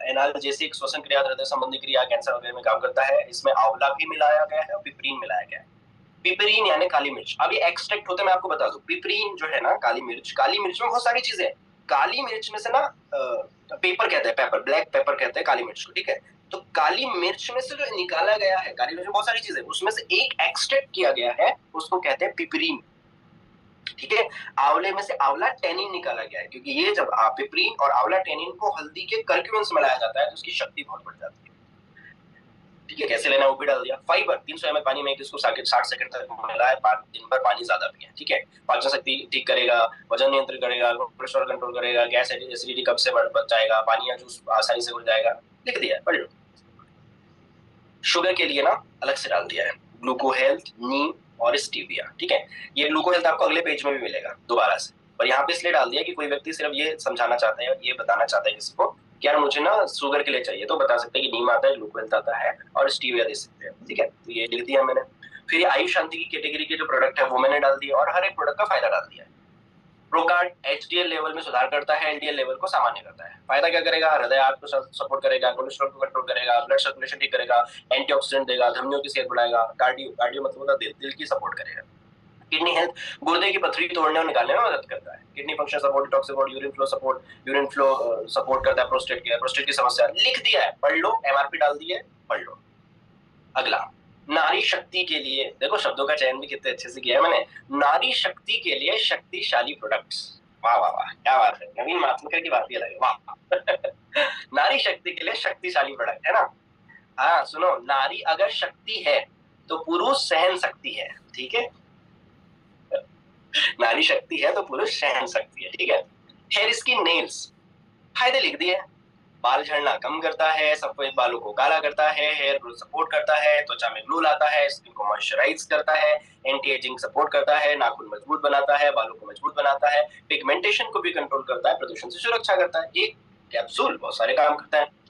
एनाल्जेसिक, श्वसन क्रिया, हृदय संबंधी क्रिया, कैंसर वगैरह में काम करता है। इसमें आंवला भी मिलाया गया है और पिपरीन मिलाया गया है। पिपरीन यानी काली मिर्च, अब ये एक्सट्रैक्ट होता है, मैं आपको बता दूं, पिपरीन जो है ना काली मिर्च में बहुत सारी चीजें हैं, काली मिर्च में से ना पेपर कहते हैं, पेपर, ब्लैक पेपर कहते हैं काली मिर्च को, ठीक है, तो काली मिर्च में से जो निकाला गया है, काली मिर्च में बहुत सारी चीजें, उसमें से एक एक्सट्रैक्ट किया गया है, उसको कहते हैं पिपरीन, ठीक है। आंवले में से आंवला टेनिन निकाला गया है, क्योंकि ये जब पिपरीन और आंवला टेनिन को हल्दी के करक्यूमिन से मिलाया जाता है तो उसकी शक्ति बहुत बढ़ जाती है, ठीक है। कैसे लेना वो भी डाल दिया। फाइबर 300 ml पानी में इसको 60 सेकंड तक मिलाए, दिन भर पानी ज्यादा पिए, ठीक है। पाचन शक्ति ठीक करेगा, वजन नियंत्रित करेगा, कोलेस्ट्रॉल कंट्रोल करेगा, गैस एसिडिटी कब से बच जाएगा, पानी या जूस आसानी से घुल जाएगा, लिख दिया, पढ़ लो। शुगर के लिए ना अलग से डाल दिया है, ग्लूको हेल्थ, नीम और स्टीविया, ठीक है। ये ग्लूको हेल्थ आपको अगले पेज में भी मिलेगा दोबारा से, और यहाँ पे इसलिए डाल दिया कि कोई व्यक्ति सिर्फ ये समझाना चाहता है, ये बताना चाहता है किसी को कि यार मुझे ना शुगर के लिए चाहिए, तो बता सकते हैं कि नीम आता है, ग्लूको हेल्थ आता है और स्टीविया दे सकते हैं, ठीक है। तो ये लिख दिया मैंने। फिर ये आयुष शांति की कैटेगरी के जो प्रोडक्ट है वो मैंने डाल दिया, और हर एक प्रोडक्ट का फायदा डाल दिया है। प्रोकार्ड एचडीएल लेवल में सुधार करता है, एलडीएल लेवल को सामान्य करता है। फायदा क्या करेगा, हृदय आर्ट को सपोर्ट करेगा, कोलेस्ट्रॉल को कंट्रोल करेगा, ब्लड सर्कुलेशन ठीक करेगा, एंटीऑक्सीडेंट देगा, धमनियों की सेहत बढ़ाएगा, कार्डियो मतलब होता है दिल की सपोर्ट करेगा। किडनी हेल्थ गुर्दे की पथरी तोड़ने और निकालने में मदद करता है। Kidney function support, detox support, urine flow support करता है। प्रोस्टेट की समस्या लिख दिया है, पढ़ लो, एमआरपी डाल दी है, पढ़ लो। अगला नारी शक्ति के लिए, देखो शब्दों का चयन भी कितने अच्छे से किया है मैंने, नारी शक्ति के लिए शक्तिशाली प्रोडक्ट्स, वाह वाह वाह क्या बात है, नवीन मातुकर की बात ही अलग है, वाह नारी शक्ति के लिए शक्तिशाली प्रोडक्ट है ना। हाँ सुनो, नारी अगर शक्ति है तो पुरुष सहन शक्ति है, ठीक है। नारी शक्ति है तो पुरुष सहन शक्ति है, ठीक है। हेयर स्किन नेल्स फायदे लिख दिए, बाल झड़ना कम करता है, सफेद बालों को काला करता है, हेयर ग्रोथ सपोर्ट करता है, त्वचा में ग्लो लाता है, स्किन को मॉइस्चराइज करता है, एंटी एजिंग सपोर्ट करता है, नाखून मजबूत बनाता है, बालों को मजबूत बनाता है, पिगमेंटेशन को भी कंट्रोल करता है, प्रदूषण से सुरक्षा करता है। एक कैप्सूल बहुत सारे काम करता है।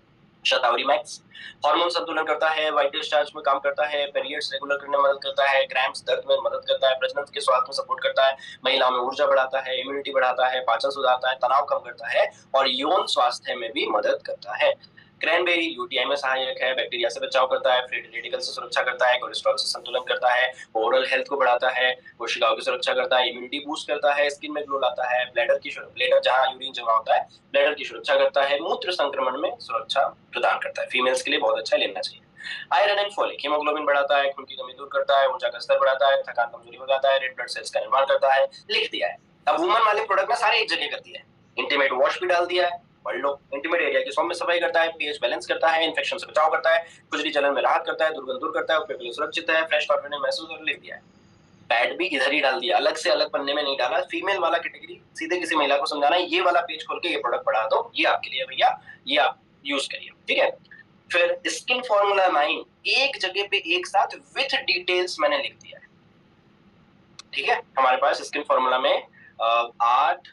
शतावरी मैक्स हार्मोन संतुलन करता है, व्हाइट डिस्चार्ज में काम करता है, पीरियड्स रेगुलर करने में मदद करता है, क्रैम्प्स दर्द में मदद करता है, प्रजनन के स्वास्थ्य में सपोर्ट करता है, महिलाओं में ऊर्जा बढ़ाता है, इम्यूनिटी बढ़ाता है, पाचन सुधारता है, तनाव कम करता है और यौन स्वास्थ्य में भी मदद करता है। क्रैनबेरी यूटीआई में सहायक है, बैक्टीरिया से बचाव करता है, फ्री रेडिकल से सुरक्षा करता है, कोलेस्ट्रॉल से संतुलन करता है, ओरल हेल्थ को बढ़ाता है, कोशिकाओं की सुरक्षा करता है, इम्यूनिटी बूस्ट करता है, स्किन में ग्लो लाता है, ब्लैडर जहां यूरिन जमा होता है ब्लैडर की सुरक्षा करता है, मूत्र संक्रमण में सुरक्षा प्रदान करता है। फीमेल्स के लिए बहुत अच्छा लेना चाहिए। आयरन एंड फोलिक हीमोग्लोबिन बढ़ाता है, खून की कमी दूर करता है, ऊर्जा का स्तर बढ़ाता है, थकान कमजोरी हो जाता है, रेड ब्लड सेल्स का निर्माण करता है, लिख दिया है। अब वुमन वाले प्रोडक्ट में सारे एक जगह कर दिया है, इंटीमेट वॉश भी डाल दिया है, पढ़ लो। इंटीमेट एरिया की सौम्य सफाई करता है, पीएच बैलेंस करता है, इन्फेक्शन से बचाव करता है, खुजली जलन में राहत करता है, दुर्गंध दूर करता है, उपयोग के लिए सुरक्षित है, फ्रेश कॉन्फिडेंस महसूस कर, लिख दिया है। पैड भी इधर ही डाल दिया, अलग से अलग पन्ने में नहीं डाला, फीमेल वाला कैटेगरी सीधे किसी महिला को समझाना है, ये वाला पेज खोल के ये प्रोडक्ट पढ़ा दो, ये आपके लिए भैया, ये आप यूज करिए, ठीक है। फिर स्किन फॉर्मूला 9 एक जगह पे एक साथ विथ डिटेल्स मैंने लिख दिया है, ठीक है। हमारे पास स्किन फॉर्मूला में 8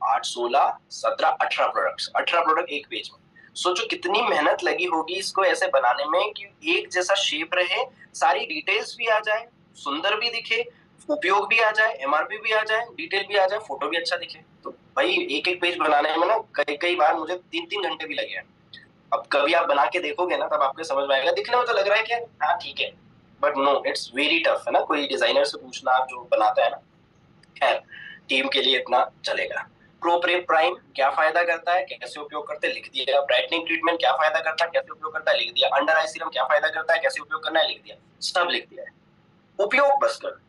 8 16 17 18 प्रोडक्ट्स, 18 प्रोडक्ट एक पेज में। सोचो कितनी मेहनत लगी होगी इसको ऐसे बनाने में कि एक जैसा शेप रहे, सारी डिटेल्स भी आ जाए, सुंदर भी दिखे, उपयोग भी आ जाए, एमआरपी भी आ जाए, डिटेल भी आ जाए, फोटो भी अच्छा दिखे। तो भाई एक एक पेज बनाने में ना कई कई बार मुझे 3-3 घंटे भी लगे हैं। अब कभी आप बना के देखोगे ना तब आपको समझ में आएगा। दिखने में तो लग रहा है कि हाँ ठीक है, but no, it's very tough है ना। कोई डिजाइनर से पूछना आप जो बनाता है ना, खैर टीम के लिए इतना चलेगा। प्रोप्रेप प्राइम क्या फायदा करता है, कैसे उपयोग करते हैं, लिख दिया। ब्राइटनिंग ट्रीटमेंट क्या फायदा करता है, कैसे उपयोग करता है, लिख दिया। अंडर आई सीरम क्या फायदा करता है, कैसे उपयोग करना है, लिख दिया। सब लिख दिया है। उपयोग बस कर,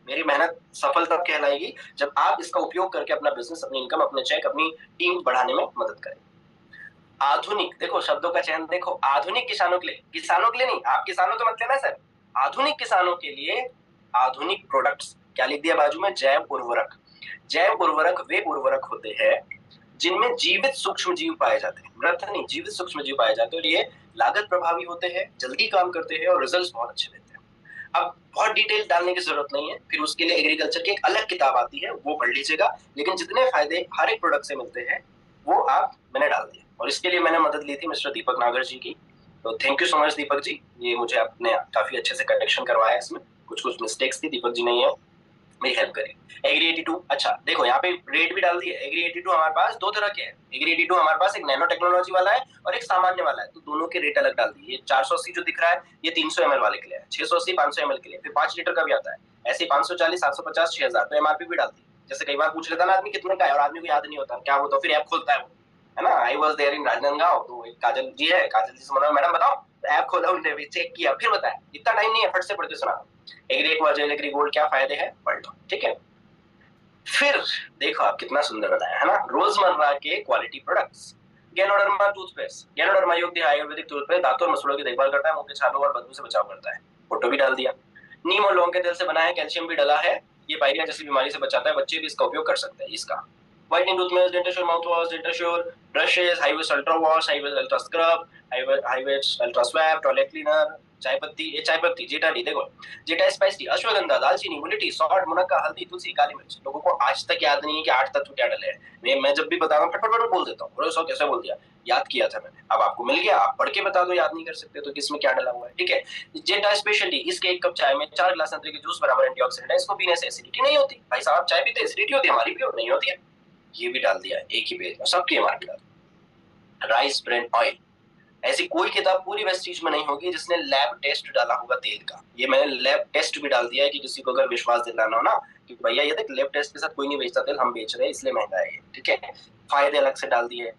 मेरी मेहनत सफल तब कहलाएगी जब आप इसका उपयोग करके अपना बिजनेस, अपनी इनकम, अपने चेक, अपनी टीम बढ़ाने में मदद करें। आधुनिक, देखो शब्दों का चयन देखो, आधुनिक किसानों के लिए, किसानों के लिए नहीं, आप किसानों तो मत लेना सर, आधुनिक किसानों के लिए आधुनिक प्रोडक्ट्स क्या लिख दिया बाजू में, जैव उर्वरक। जैव उर्वरक वे उर्वरक होते हैं जिनमें जीवित सूक्ष्म जीव पाए जाते हैं, मृत नहीं, जीवित सूक्ष्म जीव पाए जाते हैं, और ये लागत प्रभावी होते हैं, जल्दी काम करते हैं और रिजल्ट बहुत अच्छे देते हैं। अब बहुत डिटेल डालने की जरूरत नहीं है, फिर उसके लिए एग्रीकल्चर की एक अलग किताब आती है, वो पढ़ लीजिएगा। लेकिन जितने फायदे हर एक प्रोडक्ट से मिलते हैं वो आप मैंने डाल दिए, और इसके लिए मैंने मदद ली थी मिस्टर दीपक नागर जी की। तो thank you so much Deepak ji, ये मुझे आपने काफी अच्छे से करेक्शन करवाया। इसमें कुछ कुछ मिस्टेक्स थी, दीपक जी ने ये मेरी हेल्प करी। एग्री 82, अच्छा देखो यहाँ पे रेट भी डाल दिए। एग्री 82 हमारे पास दो तरह के हैं। एग्री 82 हमारे पास एक नैनो टेक्नोलॉजी वाला है और एक सामान्य वाला है, तो दोनों के रेट अलग डाल दिए। ये 480 जो दिख रहा है ये 300 ml वाले के लिए है, 680 500 ml के लिए, फिर 5 लीटर का भी आता है। ऐसे 540 750 6000, तो एमआरपी भी डाल दी। जैसे कई बार पूछ लेता ना आदमी कितने का है, और आदमी को याद नहीं होता क्या होता, फिर ऐप खोलता है वो, है ना। I was there in Rajnandgaon, तो एक काजल जी है, काजल जी से बोला मैडम बताओ, ऐप खोला, उन्होंने चेक किया, फिर बताया। इतना टाइम नहीं है, फट से पढ़ के सुना। एग्री एक्वाजेल, एग्री गोल्ड क्या फायदे हैं पढ़ लो, ठीक है। फिर देखो आप कितना सुंदर बनाया है ना, रोजमर्रा के quality products. Ganoderma toothpaste, ganoderma युक्त आयुर्वेदिक टूथपेस्ट दांतों और मसूड़ों की देखभाल करता है, मुंह के छालों और बदबू से बचाव करता है। फोटो भी डाल दिया। नीम और लौंग के तेल से बना है, कैल्शियम भी डाला है, ये पायरिया जैसी बीमारी से बचाता है, बच्चे भी इसका उपयोग कर सकते हैं। इसका whitening toothpaste, Dentasure mouth wash, Dentasure brushes, Hiwash ultra wash, Hiwash ultra scrub, Hiwash ultra swap, toilet cleaner, चाय पत्ती, ये चाय पत्ती जेटा डी, देखो जेटा स्पाइस टी, अश्वगंधा, दालचीनी, मुलेठी, सॉल्ट, मुनक्का, हल्दी, तुलसी, काली मिर्च। लोगों को आज तक याद नहीं है कि 8 तत्व क्या डले हैं। मैं जब भी बता रहा हूँ फटफट बोल देता हूँ, सौ कैसे बोल दिया, याद किया था मैंने, अब आपको मिल गया, आप पढ़ के बता दो, याद नहीं कर सकते तो किसमें क्या डला हुआ है, ठीक है। जेटा स्पेशलिटी, इसके एक कप चाय में 4 गिलास संतरे के जूस बराबर एंटीऑक्सीडेंट है, इसको पीने से एसिडिटी नहीं होती। भाई साहब चाय पीते एसिडिटी होती है, हमारी भी नहीं होती है। ये भी डाल दिया एक ही पेज में, सबकी एमआरपी डाल। राइस ब्रांड ऑयल, ऐसी कोई किताब पूरी वेस्टीज में नहीं होगी जिसने लैब टेस्ट डाला होगा तेल का, ये मैंने लैब टेस्ट भी डाल दिया है कि किसी को अगर विश्वास दिलाना हो ना कि भैया ये देख लैब टेस्ट के साथ कोई नहीं बेचता तेल, हम बेच रहे हैं इसलिए महंगा है ये, ठीक है। फायदे अलग से डाल दिए,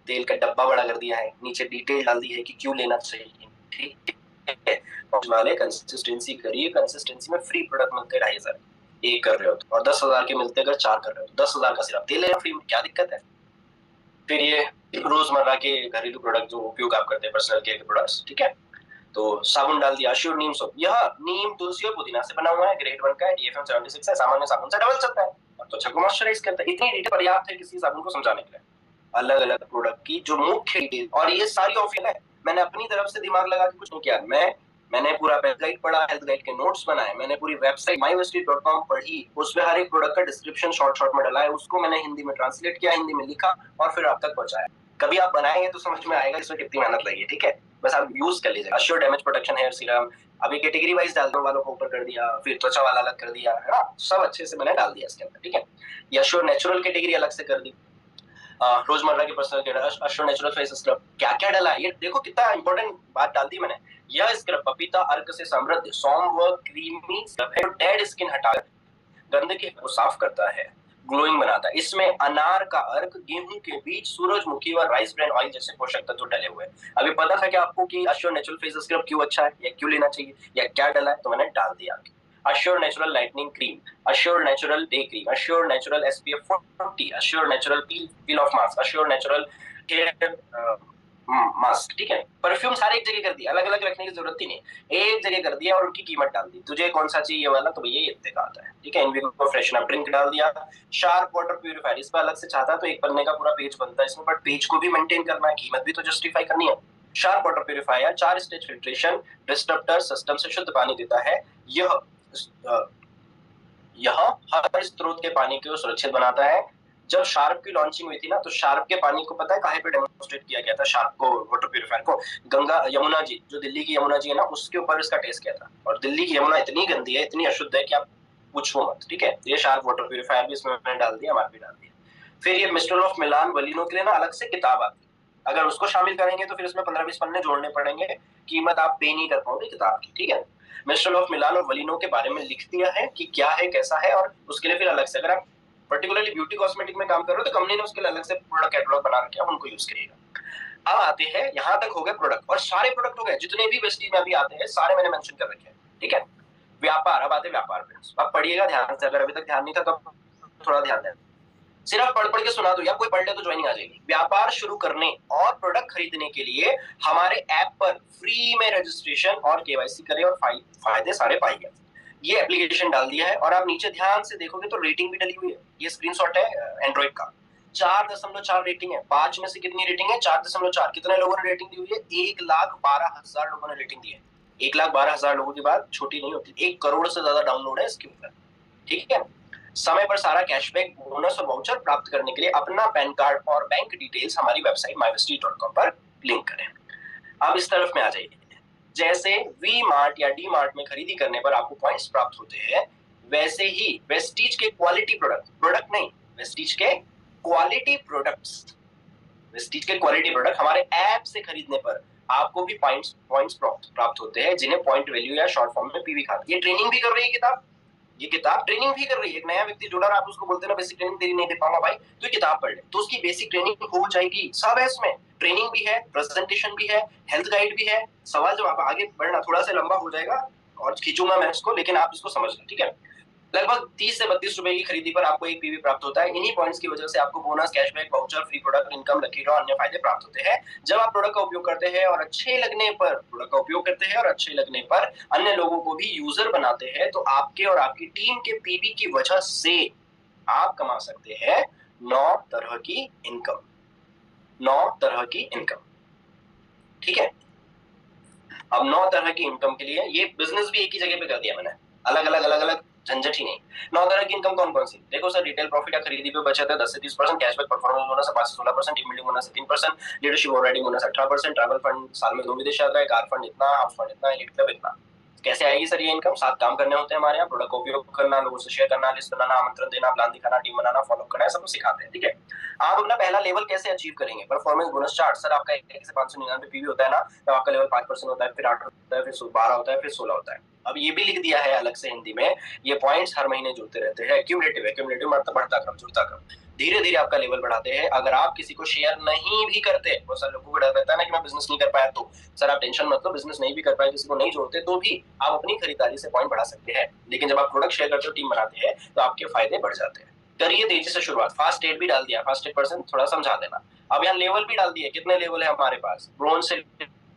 तेल का डब्बा बड़ा कर दिया है, नीचे डिटेल डाल दी है कि क्यों लेना चाहिए, ठीक है। वाले कंसिस्टेंसी करिए, कंसिस्टेंसी में फ्री प्रोडक्ट मिलते 2500 एक कर रहे हो तो, और 10,000 के मिलते अगर 4 कर रहे हो तो 10,000 का सिर्फ तेल लेना फ्री में, क्या दिक्कत है। फिर ये रोजमर्रा के घरेलू प्रोडक्ट जो उपयोग आप करते हैं, पर्सनल केयर के प्रोडक्ट्स, ठीक है। तो साबुन डाल दिया, अश्योर नीम सोप, यह नीम, तुलसी और पुदीना से बना हुआ है, ग्रेड 1 का है, डीएफएम 76 है, सामान्य साबुन से डबल चलता है और त्वचा को मॉइस्चराइज करता है। इतनी डिटेल पर्याप्त है किसी साबुन को समझाने के लिए। अलग अलग प्रोडक्ट की जो मुख्य डिटेल, और ये सारी ऑफिशियल है, मैंने अपनी तरफ से दिमाग लगा के कुछ नहीं किया। मैंने पूरा हेल्थ गाइड पढ़ा, हेल्थ गाइड के नोट्स बनाए, मैंने पूरी वेबसाइट mywestit.com पढ़ी, उसमें हर एक प्रोडक्ट का डिस्क्रिप्शन शॉर्ट शॉर्ट में डाला है, उसको मैंने हिंदी में ट्रांसलेट किया, हिंदी में लिखा और फिर आप तक पहुंचाया। कभी आप बनाएंगे तो समझ में आएगा इसमें कितनी मेहनत लगी है, ठीक है। बस आप यूज कर लीजिएगा। Assure damage protection hair serum, अभी कैटेगरी वाइज डालने वालों को ऊपर कर दिया, फिर त्वचा वाला अलग कर दिया, है ना, सब अच्छे से मैंने डाल दिया इसके अंदर, ठीक है। ये अश्योर नेचुरल कैटेगरी अलग से कर दी। रोजमर्रा की personal care, assure natural face scrub, क्या क्या डाला है ये देखो, कितना इंपॉर्टेंट बात डाल दी मैंने। यह स्क्रब पपीता अर्क से समृद्ध सौम्य व क्रीमी स्क्रब है, डेड स्किन हटाकर गंदगी को साफ करता है, ग्लोइंग बनाता है। इसमें अनार का अर्क, गेहूं के बीज, सूरजमुखी और राइस ब्रान ऑयल जैसे पोषक तत्व डले हुए हैं। अभी पता था कि आपको कि अश्योर नेचुरल फेस स्क्रब क्यों अच्छा है या क्यों लेना चाहिए या क्या डला है, तो मैंने डाल दिया। Assure natural lightening cream, Assure natural day cream, Assure natural SPF 40, Assure natural peel off mask, Assure natural hair mask, ठीक है। परफ्यूम सारे एक जगह कर दिया, अलग अलग रखने की जरूरत ही नहीं, एक जगह कर दिया और उनकी कीमत डाल दी। तुझे कौन सा चाहिए वाला, तो भैया ये इतने का आता है, ठीक है। इनविगो फ्रेशन अप ड्रिंक डाल दिया। शार्प वाटर प्यूरिफायर, इस पर अलग से चाहता तो एक पन्ने का पूरा पेज बनता है इसमें, बट पेज को भी मेंटेन करना है, कीमत भी तो जस्टिफाई करनी है। Sharp water purifier 4 stage filtration disruptor system से शुद्ध पानी देता है। यह हर स्रोत के पानी को सुरक्षित बनाता है। जब शार्प की लॉन्चिंग हुई थी ना, तो शार्प के पानी को पता है कहाँ पे डेमोन्स्ट्रेट किया गया था? शार्प को, वाटर प्यूरिफायर को, गंगा यमुना जी, जो दिल्ली की यमुना जी है ना, उसके ऊपर इसका टेस्ट किया था। और दिल्ली की यमुना इतनी गंदी है, इतनी अशुद्ध है कि आप पूछो मत। ठीक है, ये शार्प वाटर प्यूरिफायर भी इसमें मैंने डाल दिया, हमारे भी डाल दिया। फिर ये मिस्टर ऑफ मिलान वलीनो के लिए ना अलग से किताब आती है, अगर उसको शामिल करेंगे तो फिर इसमें 15-20 पन्ने जोड़ने पड़ेंगे, कीमत आप पे नहीं कर पाओगे किताब की। ठीक है, मिस्टर ऑफ मिलान और वलीनो के बारे में लिख दिया है कि क्या है, कैसा है, और उसके लिए फिर अलग से, अगर आप पर्टिकुलरली ब्यूटी कॉस्मेटिक में काम कर रहे हो तो कंपनी ने उसके लिए अलग से प्रोडक्ट कैटलॉग बना रखा है, उनको यूज करिएगा। अब आते हैं, यहाँ तक हो गए प्रोडक्ट, और सारे प्रोडक्ट हो गए जितने भी वेस्टीज में अभी आते हैं, सारे मैंने मेंशन कर रखे हैं। ठीक है, व्यापार, अब आते व्यापार फ्रेंड्स। अब पढ़िएगा ध्यान से, अगर अभी तक ध्यान नहीं था तो थोड़ा ध्यान दें, सिर्फ पढ़ पढ़ के सुना दो, या कोई पढ़ ले तो ज्वाइनिंग आ जाएगी। व्यापार शुरू करने और प्रोडक्ट खरीदने के लिए हमारे ऐप पर फ्री में रजिस्ट्रेशन और केवाईसी करें और फायदे सारे पाइए। ये एप्लीकेशन डाल दिया है, और आप नीचे ध्यान से देखोगे तो रेटिंग भी डली हुई है। ये स्क्रीनशॉट है एंड्रॉइड का, 4.4 रेटिंग है। 5 में से कितनी रेटिंग है? 4.4। कितने लोगों ने रेटिंग दी हुई है? 1,12,000 लोगों ने रेटिंग दी है। 1,12,000 लोगों की बात छोटी नहीं होती, 1 करोड़ से ज्यादा डाउनलोड है इसके ऊपर। ठीक है, समय पर सारा कैशबैक, बोनस और वाउचर प्राप्त करने के लिए अपना पैन कार्ड और बैंक डिटेल्स हमारी वेबसाइट mywestige.com पर लिंक करें। अब इस तरफ में आ जाइए। जैसे वी मार्ट या डी मार्ट में खरीदी करने पर आपको पॉइंट्स प्राप्त होते हैं, वैसे ही वेस्टीज के क्वालिटी प्रोडक्ट नहीं, वेस्टीज के क्वालिटी प्रोडक्ट हमारे ऐप से खरीदने पर आपको भी पॉइंट्स प्राप्त होते हैं, जिन्हें पॉइंट वैल्यू या शॉर्ट फॉर्म में पीवी खाते हैं। ये ट्रेनिंग भी कर रही है किताब, ये किताब ट्रेनिंग भी कर रही है। एक नया व्यक्ति जुड़ा, आप उसको बोलते ना बेसिक ट्रेनिंग तेरी नहीं दे पाऊंगा भाई, तो ये किताब पढ़ ले, तो उसकी बेसिक ट्रेनिंग हो जाएगी। सब है इसमें, ट्रेनिंग भी है, प्रेजेंटेशन भी है, हेल्थ गाइड भी है, सवाल जवाब। आगे बढ़ना थोड़ा सा लंबा हो जाएगा और खींचूंगा मैं इसको, लेकिन आप इसको समझ लें। ठीक है, लगभग 30 से 32 रुपए की खरीदी पर आपको एक पीवी प्राप्त होता है। इन्हीं पॉइंट्स की वजह से आपको bonus, cashback, voucher, free product, income, lucky draw, अन्य फायदे प्राप्त होते हैं। जब आप प्रोडक्ट का उपयोग करते हैं और अच्छे लगने पर अन्य लोगों को भी यूजर बनाते हैं, तो आपके और आपकी टीम के पीवी की वजह से आप कमा सकते हैं 9 तरह की इनकम। ठीक है, अब 9 तरह की इनकम के लिए ये बिजनेस भी एक ही जगह पे कर दिया मैंने, अलग अलग झंझट ही नहीं। 9 तरह की इनकम कौन कौन सी? देखो सर, रिटेल प्रॉफिट या खरीदी पे बचत है 10 से 30%, कैशबैक परफॉर्मेंस बोनस 5 से 16%, टीम बिल्डिंग बोनस 3%, लीडरशिप और राइडिंग बोनस 18%, ट्रैवल फंड साल में 2 विदेश यात्रा है, कार फंड इतना, हाउस फंड इतना, एलिट क्लब इतना। कैसे आएगी सर ये इनकम? 7 काम करने होते हैं हमारे यहाँ, प्रोडक्ट का उपयोग करना, लोगों से शेयर करना, लिस्ट बनाना, आमंत्रण देना, प्लान दिखाना, टीम बनाना, फॉलो करना, सब कुछ सिखाते हैं। ठीक है, आप अपना पहला लेवल कैसे अचीव करेंगे? Performance bonus chart. सर आपका 1 से 599 पीवी होता है ना, तो आपका लेवल 5% होता है, फिर 8 होता है, फिर 12 होता है, फिर 16 होता है। अब ये भी लिख दिया है अलग से हिंदी में, ये पॉइंट्स हर महीने जुड़ते रहते हैं। क्यूमुलेटिव मतलब बढ़ता क्रम, जुड़ता क्रम। धीरे धीरे आपका लेवल बढ़ाते हैं। अगर आप किसी को शेयर नहीं भी करते, बहुत सारे लोगों को डर रहता है ना कि मैं बिजनेस नहीं कर पाया, तो सर आप टेंशन मत लो, बिजनेस नहीं भी कर पाए, किसी को नहीं जोड़ते, तो भी आप अपनी खरीदारी से पॉइंट बढ़ा सकते हैं। लेकिन जब आप प्रोडक्ट शेयर करते हो, टीम बनाते हैं, तो आपके फायदे बढ़ जाते हैं। करिए तेजी से शुरुआत। फास्ट एड भी डाल दिया, फास्ट एड पर्सन थोड़ा समझा देना। अब यहाँ लेवल भी डाल दिए, कितने लेवल है हमारे पास? ब्रोंज से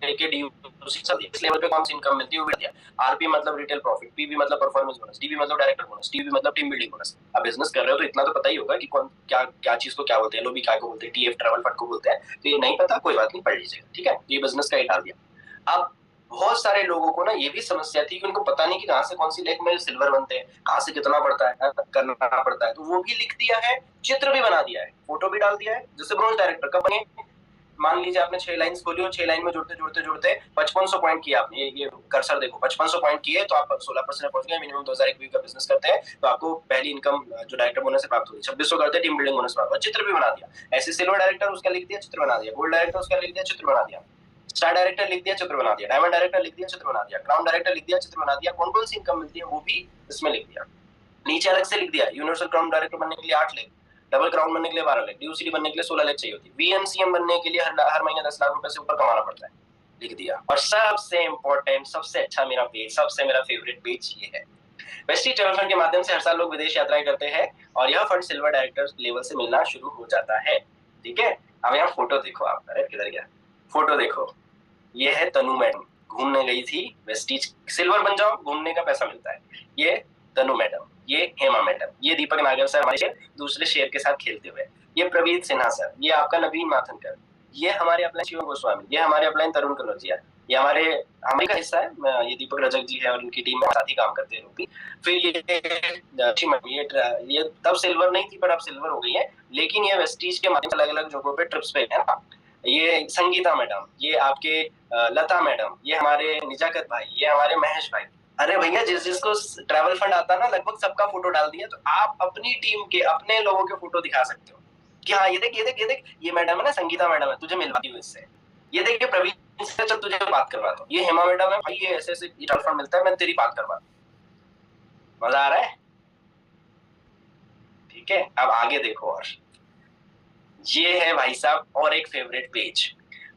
लेके डी इस लेवल पे कौन सी इनकम मिलती है वो भी दिया। आरपी मतलब रिटेल प्रॉफिट, पीवी मतलब परफॉर्मेंस बोनस, डीबी मतलब डायरेक्टर बोनस, टीवी मतलब टीम बिल्डिंग बोनस। अब बिजनेस कर रहे हो तो इतना तो पता ही होगा कि कौन क्या चीज को क्या बोलते हैं, लोबी क्या को बोलते हैं, टीएफ ट्रैवल फंड को बोलते हैं। तो ये नहीं पता, कोई बात नहीं, पढ़ लीजिएगा। ठीक है, ये बिजनेस का ही डाल दिया। अब बहुत सारे लोगों को ना ये भी समस्या थी कि उनको पता नहीं कि कहाँ से कौन सी लेख में सिल्वर बनते हैं, कहाँ से कितना पड़ता है, करना पड़ता है, तो वो भी लिख दिया है, चित्र भी बना दिया है, फोटो भी डाल दिया है। जैसे ब्रोंज डायरेक्टर कब बने? मान लीजिए आपने 6 लाइन्स खोली और 6 लाइन में जुड़ते 5500 पॉइंट किया आपने, ये कर्सर देखो, 5500 पॉइंट किए तो आप 16% पहुंच गए। मिनिमम 2000 एक का बिजनेस करते हैं तो आपको पहली इनकम जो डायरेक्टर बोनस से प्राप्त होगी। 2600 करते हैं, टीम बिल्डिंग बोनस प्राप्त, चित्र भी बना दिया। ऐसे सिल्वर डायरेक्टर उसका लिख दिया, चित्र बना दिया। गोल्ड डायरेक्टर उसका लिख दिया, चित्र बना दिया। स्टार डायरेक्टर लिख दिया, चित्र बना दिया। डायमंड डायरेक्टर लिख दिया, चित्र बना दिया। क्राउन डायरेक्टर लिख दिया, चित्र बना दिया। कौन कौन सी इनकम मिलती है वो भी इसमें लिख दिया। नीचे अलग से लिख दिया, यूनिवर्सल क्राउन डायरेक्टर बनने के लिए 8 लाख, डबल क्राउन बनने के लिए 12 लाख, डीओसीडी बनने के लिए 16 लाख चाहिए होती है, वीएमसीएम बनने के लिए हर महीने 10 लाख रुपए से ऊपर कमाना पड़ता है, लिख दिया। और सबसे इंपॉर्टेंट, सबसे अच्छा मेरा पेज, सबसे मेरा फेवरेट पेज ये है। वेस्टीज ट्रैवल फंड के माध्यम से हर साल लोग विदेश यात्राएं करते हैं और यह फंड सिल्वर डायरेक्टर लेवल से मिलना शुरू हो जाता है। ठीक है, अब यहाँ फोटो देखो आप, अरे किधर गया फोटो देखो, ये है तनु मैडम, घूमने गई थी वेस्टीज, सिल्वर बन जाओ घूमने का पैसा मिलता है। ये तनु मैडम, ये हेमा मैडम, ये दीपक नागर सर हमारे दूसरे शेर के साथ खेलते हुए, ये प्रवीण सिन्हा सर, ये आपका नवीन माथनकर, ये हमारे अपलाइन शिवम गोस्वामी, ये हमारे अपलाइन तरुण कनौजिया, ये हमारे का हिस्सा है। ये दीपक रजक जी है और उनकी टीम में साथ ही काम करते हैं लोग भी। फिर ये तब सिल्वर नहीं थी पर अब सिल्वर हो गई है, लेकिन ये वेस्टीज के माध्यम से अलग अलग जगहों पे ट्रिप्स पे है ना। ये संगीता मैडम, ये आपके लता मैडम, ये हमारे निजाकत भाई, ये हमारे महेश भाई। अरे भैया, जिसको ट्रैवल फंड आता है ना, लगभग सबका फोटो डाल दिया। तो आप अपनी टीम के अपने लोगों के फोटो दिखा सकते हो कि हाँ ये देख ये देख ये देख, ये मैडम है ना, संगीता मैडम है, तुझे मिलवाती हूँ इससे। ये देख, ये प्रवीण से, चल तुझे बात करवाता हूँ। ये हेमा मैडम है भाई, ये ऐसे ऐसे ट्रैवल फंड मिलता है, मैं तेरी बात करवाता हूँ। मजा आ रहा है? ठीक है, अब आगे देखो। और ये है भाई साहब और एक favourite page.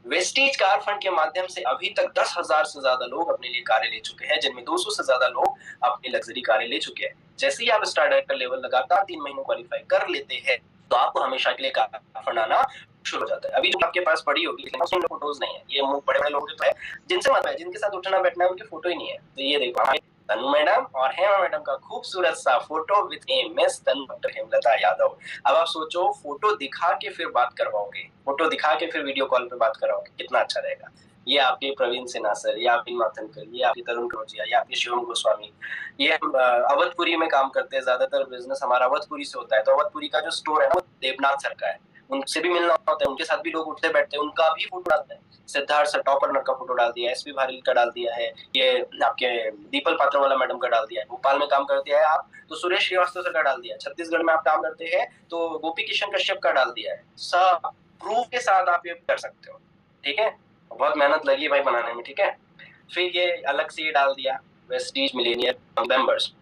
Vestige car fund के माध्यम से अभी तक 10,000 से ज्यादा लोग अपने लिए कारें ले चुके हैं, जिनमें 200 से ज्यादा लोग अपनी लग्जरी कारें ले चुके हैं। जैसे ही आप स्टार डायरेक्टर लेवल लगातार 3 महीनों क्वालिफाई कर लेते हैं, तो आपको हमेशा के लिए कार फंड आना शुरू हो जाता है। अभी जो आपके पास पड़ी होगी, लेकिन फोटोज नहीं है, ये बड़े बड़े लोग तो है जिनसे मतलब है, जिनके साथ उठना बैठना है, उनकी फोटो ही नहीं है। तो ये देखो, तनु मैडम और हेमा मैडम का खूबसूरत सा photo with A miss Tanu doctor Hemlata Yadav. अब आप सोचो, फोटो दिखा के फिर बात करवाओगे, फोटो दिखा के फिर वीडियो कॉल पे बात कराओगे, कितना अच्छा रहेगा। ये आपके प्रवीण सिन्हा सर, ये आपके माथनकर, ये आपके तरुण कनौजिया, ये आपके शिवम गोस्वामी। ये अवधपुरी में काम करते हैं, ज्यादातर बिजनेस हमारा अवधपुरी से होता है। तो अवधपुरी का जो स्टोर है ना, वो देवनाथ सर का है। उनसे भी मिलना होता है, उनके साथ भी लोग उठते बैठते हैं, उनका भी फोटो डालते हैं। सिद्धार्थ सर टॉपर का फोटो डाल दिया है, एसपी भारिल का डाल दिया है, ये आपके दीपल पात्रवाला मैडम का डाल दिया है। भोपाल में काम करते हैं आप तो सुरेश श्रीवास्तव सर का डाल दिया है। छत्तीसगढ़ में आप काम करते हैं तो गोपी किशन कश्यप का डाल दिया है। सब प्रूफ के साथ आप ये कर सकते हो। ठीक है, बहुत मेहनत लगी भाई बनाने में। ठीक है, फिर ये अलग से ये डाल दिया, वेस्टीज मिलेनियर मेंबर्स।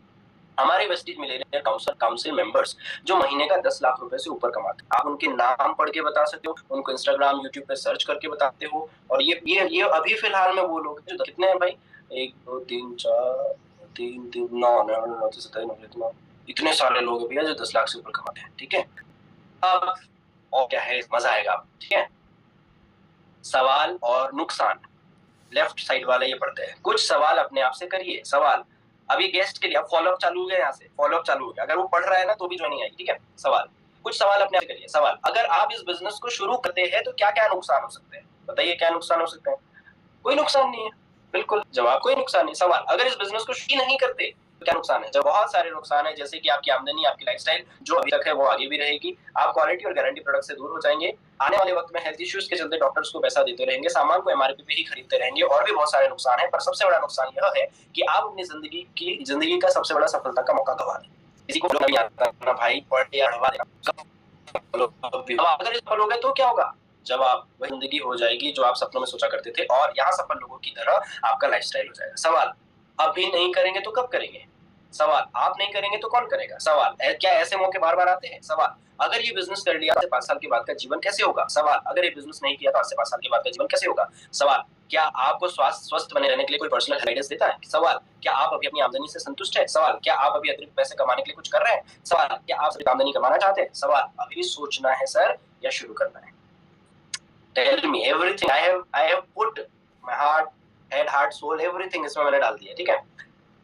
हमारे वेस्टीज मिलेनियर काउंसिल मेंबर्स जो महीने का 10 लाख रुपए से ऊपर कमाते हैं, आप उनके नाम पढ़ के बता सकते हो, उनको इंस्टाग्राम यूट्यूब पे सर्च करके बताते हो। और ये अभी फिलहाल में वो लोग जो कितने हैं भाई, 1 2 3 4 3 3 9 इतने सारे लोग हैं भैया जो 10 लाख से ऊपर कमाते हैं। ठीक है, अब और क्या है, मजा आएगा। ठीक है, सवाल और नुकसान लेफ्ट साइड वाले ये पढ़ते हैं। कुछ सवाल अपने आप से करिए। सवाल, अभी गेस्ट के लिए अब फॉलोअप चालू हो गया, यहाँ से फॉलोअप चालू हो गया। अगर वो पढ़ रहा है ना तो भी ज्वाइनिंग आएगी। ठीक है, सवाल, कुछ सवाल अपने आप से करिए। सवाल, अगर आप इस बिजनेस को शुरू करते हैं तो क्या क्या नुकसान हो सकते हैं? बताइए क्या नुकसान हो सकते हैं? कोई नुकसान नहीं है, बिल्कुल जवाब, कोई नुकसान नहीं। सवाल, अगर इस बिजनेस को शुरू नहीं करते तो क्या नुकसान है? जब बहुत सारे नुकसान है, जैसे कि आपकी आमदनी, आपकी लाइफस्टाइल जो अभी तक है वो आगे भी रहेगी, आप क्वालिटी और गारंटी प्रोडक्ट से दूर हो जाएंगे, आने वाले वक्त में हेल्थ इश्यूज के चलते डॉक्टर्स को पैसा देते रहेंगे, सामान को एमआरपी पे ही खरीदते रहेंगे, और भी बहुत सारे नुकसान है। पर सबसे बड़ा नुकसान यह है कि आप अपनी जिंदगी का सबसे बड़ा सफलता का मौका गवा दें। किसी को नहीं आता ना भाई, पढ़ के अड़वा देना। अगर सफल हो गए तो क्या होगा? जब आप वही जिंदगी हो जाएगी जो आप सपनों में सोचा करते थे, और यहाँ सफल लोगों की तरह आपका लाइफस्टाइल हो जाएगा। सवाल, अभी नहीं करेंगे तो कब करेंगे? सवाल, आप नहीं करेंगे तो कौन करेगा? सवाल, क्या ऐसे मौके बार बार आते हैं? सवाल, अगर ये बिजनेस कर लिया तो 5 साल के बाद का जीवन कैसे होगा? सवाल, अगर ये बिजनेस नहीं किया तो आज से 5 साल के बाद का जीवन कैसे होगा? सवाल, क्या आपको स्वस्थ बने रहने के लिए कोई पर्सनल गाइडेंस देता है? सवाल, क्या आप अभी अपनी आमदनी से संतुष्ट है? सवाल, क्या आप अभी अतिरिक्त पैसे कमाने के लिए कुछ कर रहे हैं? सवाल, क्या आप सिर्फ आमदनी कमाना चाहते हैं? सवाल, अभी भी सोचना है सर या शुरू करना है? Tell me everything. I have put my heart, head, heart, soul, everything इसमें मैंने डाल दिया। ठीक है,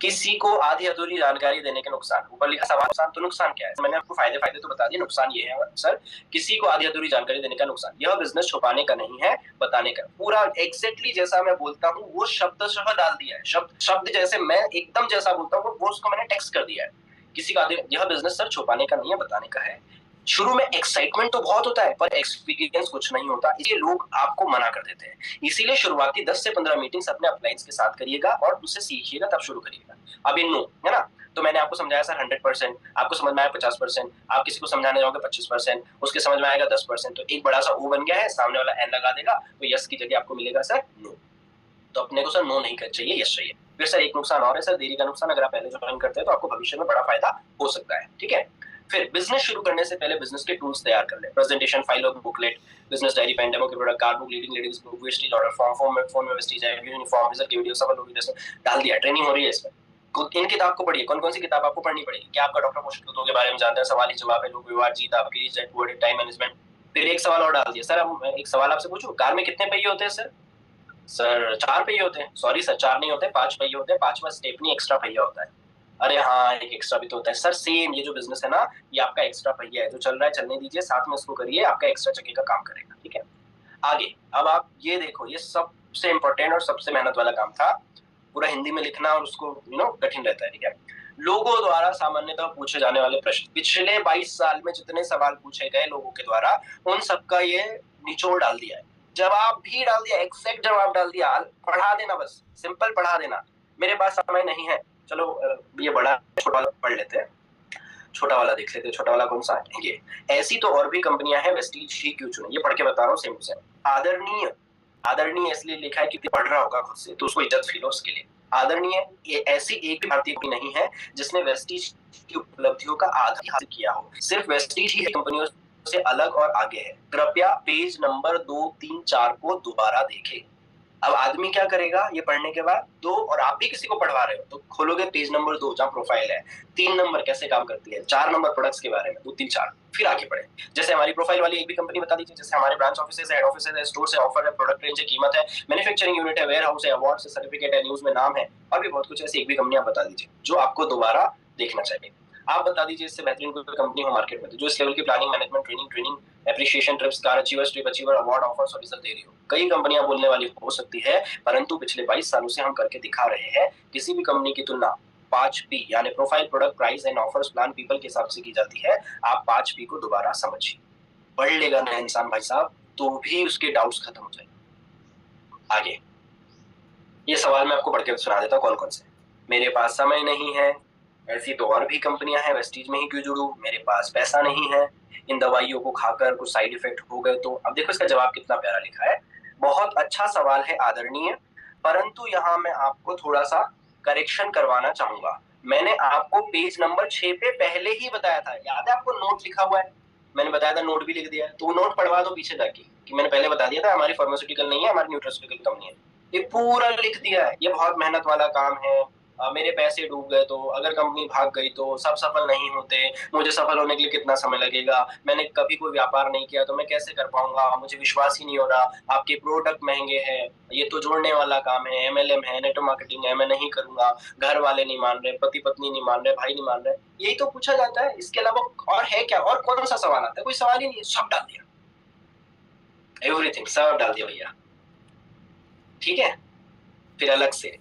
किसी को आधी अधूरी जानकारी देने के नुकसान। ऊपर लिखा सवाल नुकसान, तो नुकसान क्या है? मैंने आपको फायदे तो बता दिए, नुकसान ये है सर, किसी को आधी अधूरी जानकारी देने का नुकसान। यह बिजनेस छुपाने का नहीं है, बताने का। पूरा एग्जैक्टली जैसा मैं बोलता हूँ वो शब्दशः डाल दिया है, शब्द जैसे मैं एकदम जैसा बोलता हूँ वो उसको मैंने टेक्स्ट कर दिया है। किसी का यह बिजनेस सर छुपाने का नहीं है, बताने का है। शुरू में एक्साइटमेंट तो बहुत होता है पर एक्सपीरियंस कुछ नहीं होता, इसलिए लोग आपको मना कर देते हैं। इसीलिए शुरुआती 10 से 15 मीटिंग्स अपने अपलाइंस के साथ करिएगा और उससे सीखिएगा, तब शुरू करिएगा। अब इन नो है ना, तो मैंने आपको समझाया सर 100%, आपको समझ में आया 50%, आप किसी को समझाने जाओगे 25%, उसके समझ में आएगा 10%, तो एक बड़ा सा ओ बन गया है, सामने वाला एन लगा देगा, तो यस की जगह आपको मिलेगा सर नो। तो अपने को सर नो नहीं कर चाहिए, यस चाहिए। फिर सर एक नुकसान और है सर, देरी का नुकसान। अगर आप पहले ज्वाइन करते हैं तो आपको भविष्य में बड़ा फायदा हो सकता है। ठीक है, फिर बिजनेस शुरू करने से पहले बिजनेस के टूल्स तैयार कर ले। प्रेजेंटेशन फाइल और booklet, business diary, pen, demo के product, card book, leading ladies group, Vestige order form, phone में वेस्टेज है, यूनिफॉर्म, रिजल्ट की वीडियो, सफल लोग डाल दिया। ट्रेनिंग हो रही है इसमें। इन किताब को पढ़िए। कौन कौन सी किताब आपको पढ़नी पड़ेगी? क्या आपका डॉक्टर पोषक तत्वों के बारे में जानते हैं? सवाल ही जवाब है, लोग विवाद, जीत आपकी, टाइम मैनेजमेंट। फिर एक सवाल और डाल दिया सर, अब एक सवाल आपसे पूछूं, कार में कितने पहिए होते हैं सर? सर 4 पहिए होते हैं। सॉरी सर, 4 नहीं होते, 5 पहिए होते हैं, 5वां स्टेपनी एक्स्ट्रा पहिया होता है। अरे हाँ, एक एक्स्ट्रा भी तो होता है सर। सेम ये जो बिजनेस है ना, ये आपका एक्स्ट्रा पहिया है, जो चल रहा है चलने दीजिए, साथ में इसको करिए, आपका एक्स्ट्रा चक्के का काम करेगा। ठीक है, आगे अब आप ये देखो, ये सबसे इंपॉर्टेंट और सबसे मेहनत वाला काम था। पूरा हिंदी में लिखना और उसको कठिन रहता है, ठीक है। लोगों द्वारा सामान्यतः पूछे जाने वाले प्रश्न, पिछले 22 साल में जितने सवाल पूछे गए लोगों के द्वारा, उन सबका ये निचोड़ डाल दिया है। जवाब भी डाल दिया, एग्जैक्ट जवाब डाल दिया, पढ़ा देना, बस सिंपल पढ़ा देना। मेरे पास समय नहीं है, चलो ये बड़ा छोटा वाला पढ़ लेते हैं, छोटा वाला देख लेते हैं। छोटा वाला कौन सा है? ये। ऐसी तो और भी कंपनियां हैं, वेस्टीज ही क्यों चुने, ये पढ़ के बता रहा हूँ सेम टू सेम। आदरणीय, आदरणीय इसलिए लिखा है क्योंकि पढ़ रहा होगा खुद से, तो उसको इज्जत फील हो उसके लिए। आदरणीय, ये ऐसी एक भी भारतीय भी नहीं है जिसने वेस्टीज की उपलब्धियों का आधा हासिल किया हो। सिर्फ वेस्टीज ही कंपनियों से अलग और आगे है। कृपया पेज नंबर 2, 3, 4 को दोबारा देखें। अब आदमी क्या करेगा ये पढ़ने के बाद? दो, और आप भी किसी को पढ़वा रहे हो तो खोलोगे पेज नंबर 2 जहाँ प्रोफाइल है, 3 नंबर कैसे काम करती है, 4 नंबर प्रोडक्ट्स के बारे में, 2, 3, 4, फिर आगे बढ़े। जैसे हमारी प्रोफाइल वाली एक भी कंपनी बता दीजिए, जैसे हमारे ब्रांच ऑफिस है, हेड ऑफिस है, स्टोर है, ऑफर है, प्रोडक्ट रेंज है, कीमत है, मैन्युफैक्चरिंग यूनिट है, वेयर हाउस है, अवार्ड है, सर्टिफिकेट है, न्यूज में नाम है, और भी बहुत कुछ। ऐसी एक भी कंपनी आप बता दीजिए जो आपको दोबारा देखना चाहिए। आप बता दीजिए इससे बेहतरीन कोई कंपनी हो मार्केट में जो इस लेवल की planning, management, training appreciation, trips, car achievers, trip achiever, award, offers और रिजल्ट दे रही हो। कई कंपनियां बोलने वाली हो सकती है, परंतु पिछले 22 सालों से हम करके दिखा रहे हैं। किसी भी कंपनी की तुलना 5P यानी profile, product, price and offers, plan, people के हिसाब से की जाती है। आप 5P को दोबारा समझिए। पढ़ लेगा ना इंसान भाई साहब तो भी उसके डाउट्स खत्म हो जाएंगे। आगे ये सवाल मैं आपको पढ़ के सुना देता हूँ कौन कौन से। मेरे पास समय नहीं है, ऐसी तो और भी कंपनियां हैं, वेस्टीज में ही क्यों जुड़ूं, मेरे पास पैसा नहीं है, इन दवाइयों को खाकर कुछ साइड इफेक्ट हो गए तो। अब देखो इसका जवाब कितना प्यारा लिखा है। बहुत अच्छा सवाल है आदरणीय, परंतु यहाँ मैं आपको थोड़ा सा करेक्शन करवाना चाहूंगा। मैंने आपको पेज नंबर 6 पे पहले ही बताया था, याद है आपको? नोट लिखा हुआ है, मैंने बताया था, नोट भी लिख दिया है, तो नोट पढ़वा दो पीछे जाके कि मैंने पहले बता दिया था हमारी फार्मास्यूटिकल नहीं है, हमारी न्यूट्रास्यूटिकल कंपनी है। ये पूरा लिख दिया है, ये बहुत मेहनत वाला काम है। मेरे पैसे डूब गए तो, अगर कंपनी भाग गई तो, सब सफल नहीं होते, मुझे सफल होने के लिए कितना समय लगेगा, मैंने कभी कोई व्यापार नहीं किया तो मैं कैसे कर पाऊंगा, मुझे विश्वास ही नहीं हो रहा, आपके प्रोडक्ट महंगे हैं, ये तो जोड़ने वाला काम है, MLM है, नेटवर्क मार्केटिंग है, मैं नहीं करूंगा, घर वाले नहीं मान रहे, पति पत्नी नहीं मान रहे, भाई नहीं मान रहे, यही तो पूछा जाता है। इसके अलावा और है क्या? और कौन सा सवाल आता है? कोई सवाल ही नहीं है, सब डाल दिया, एवरीथिंग सब डाल दिया भैया, ठीक है। फिर अलग से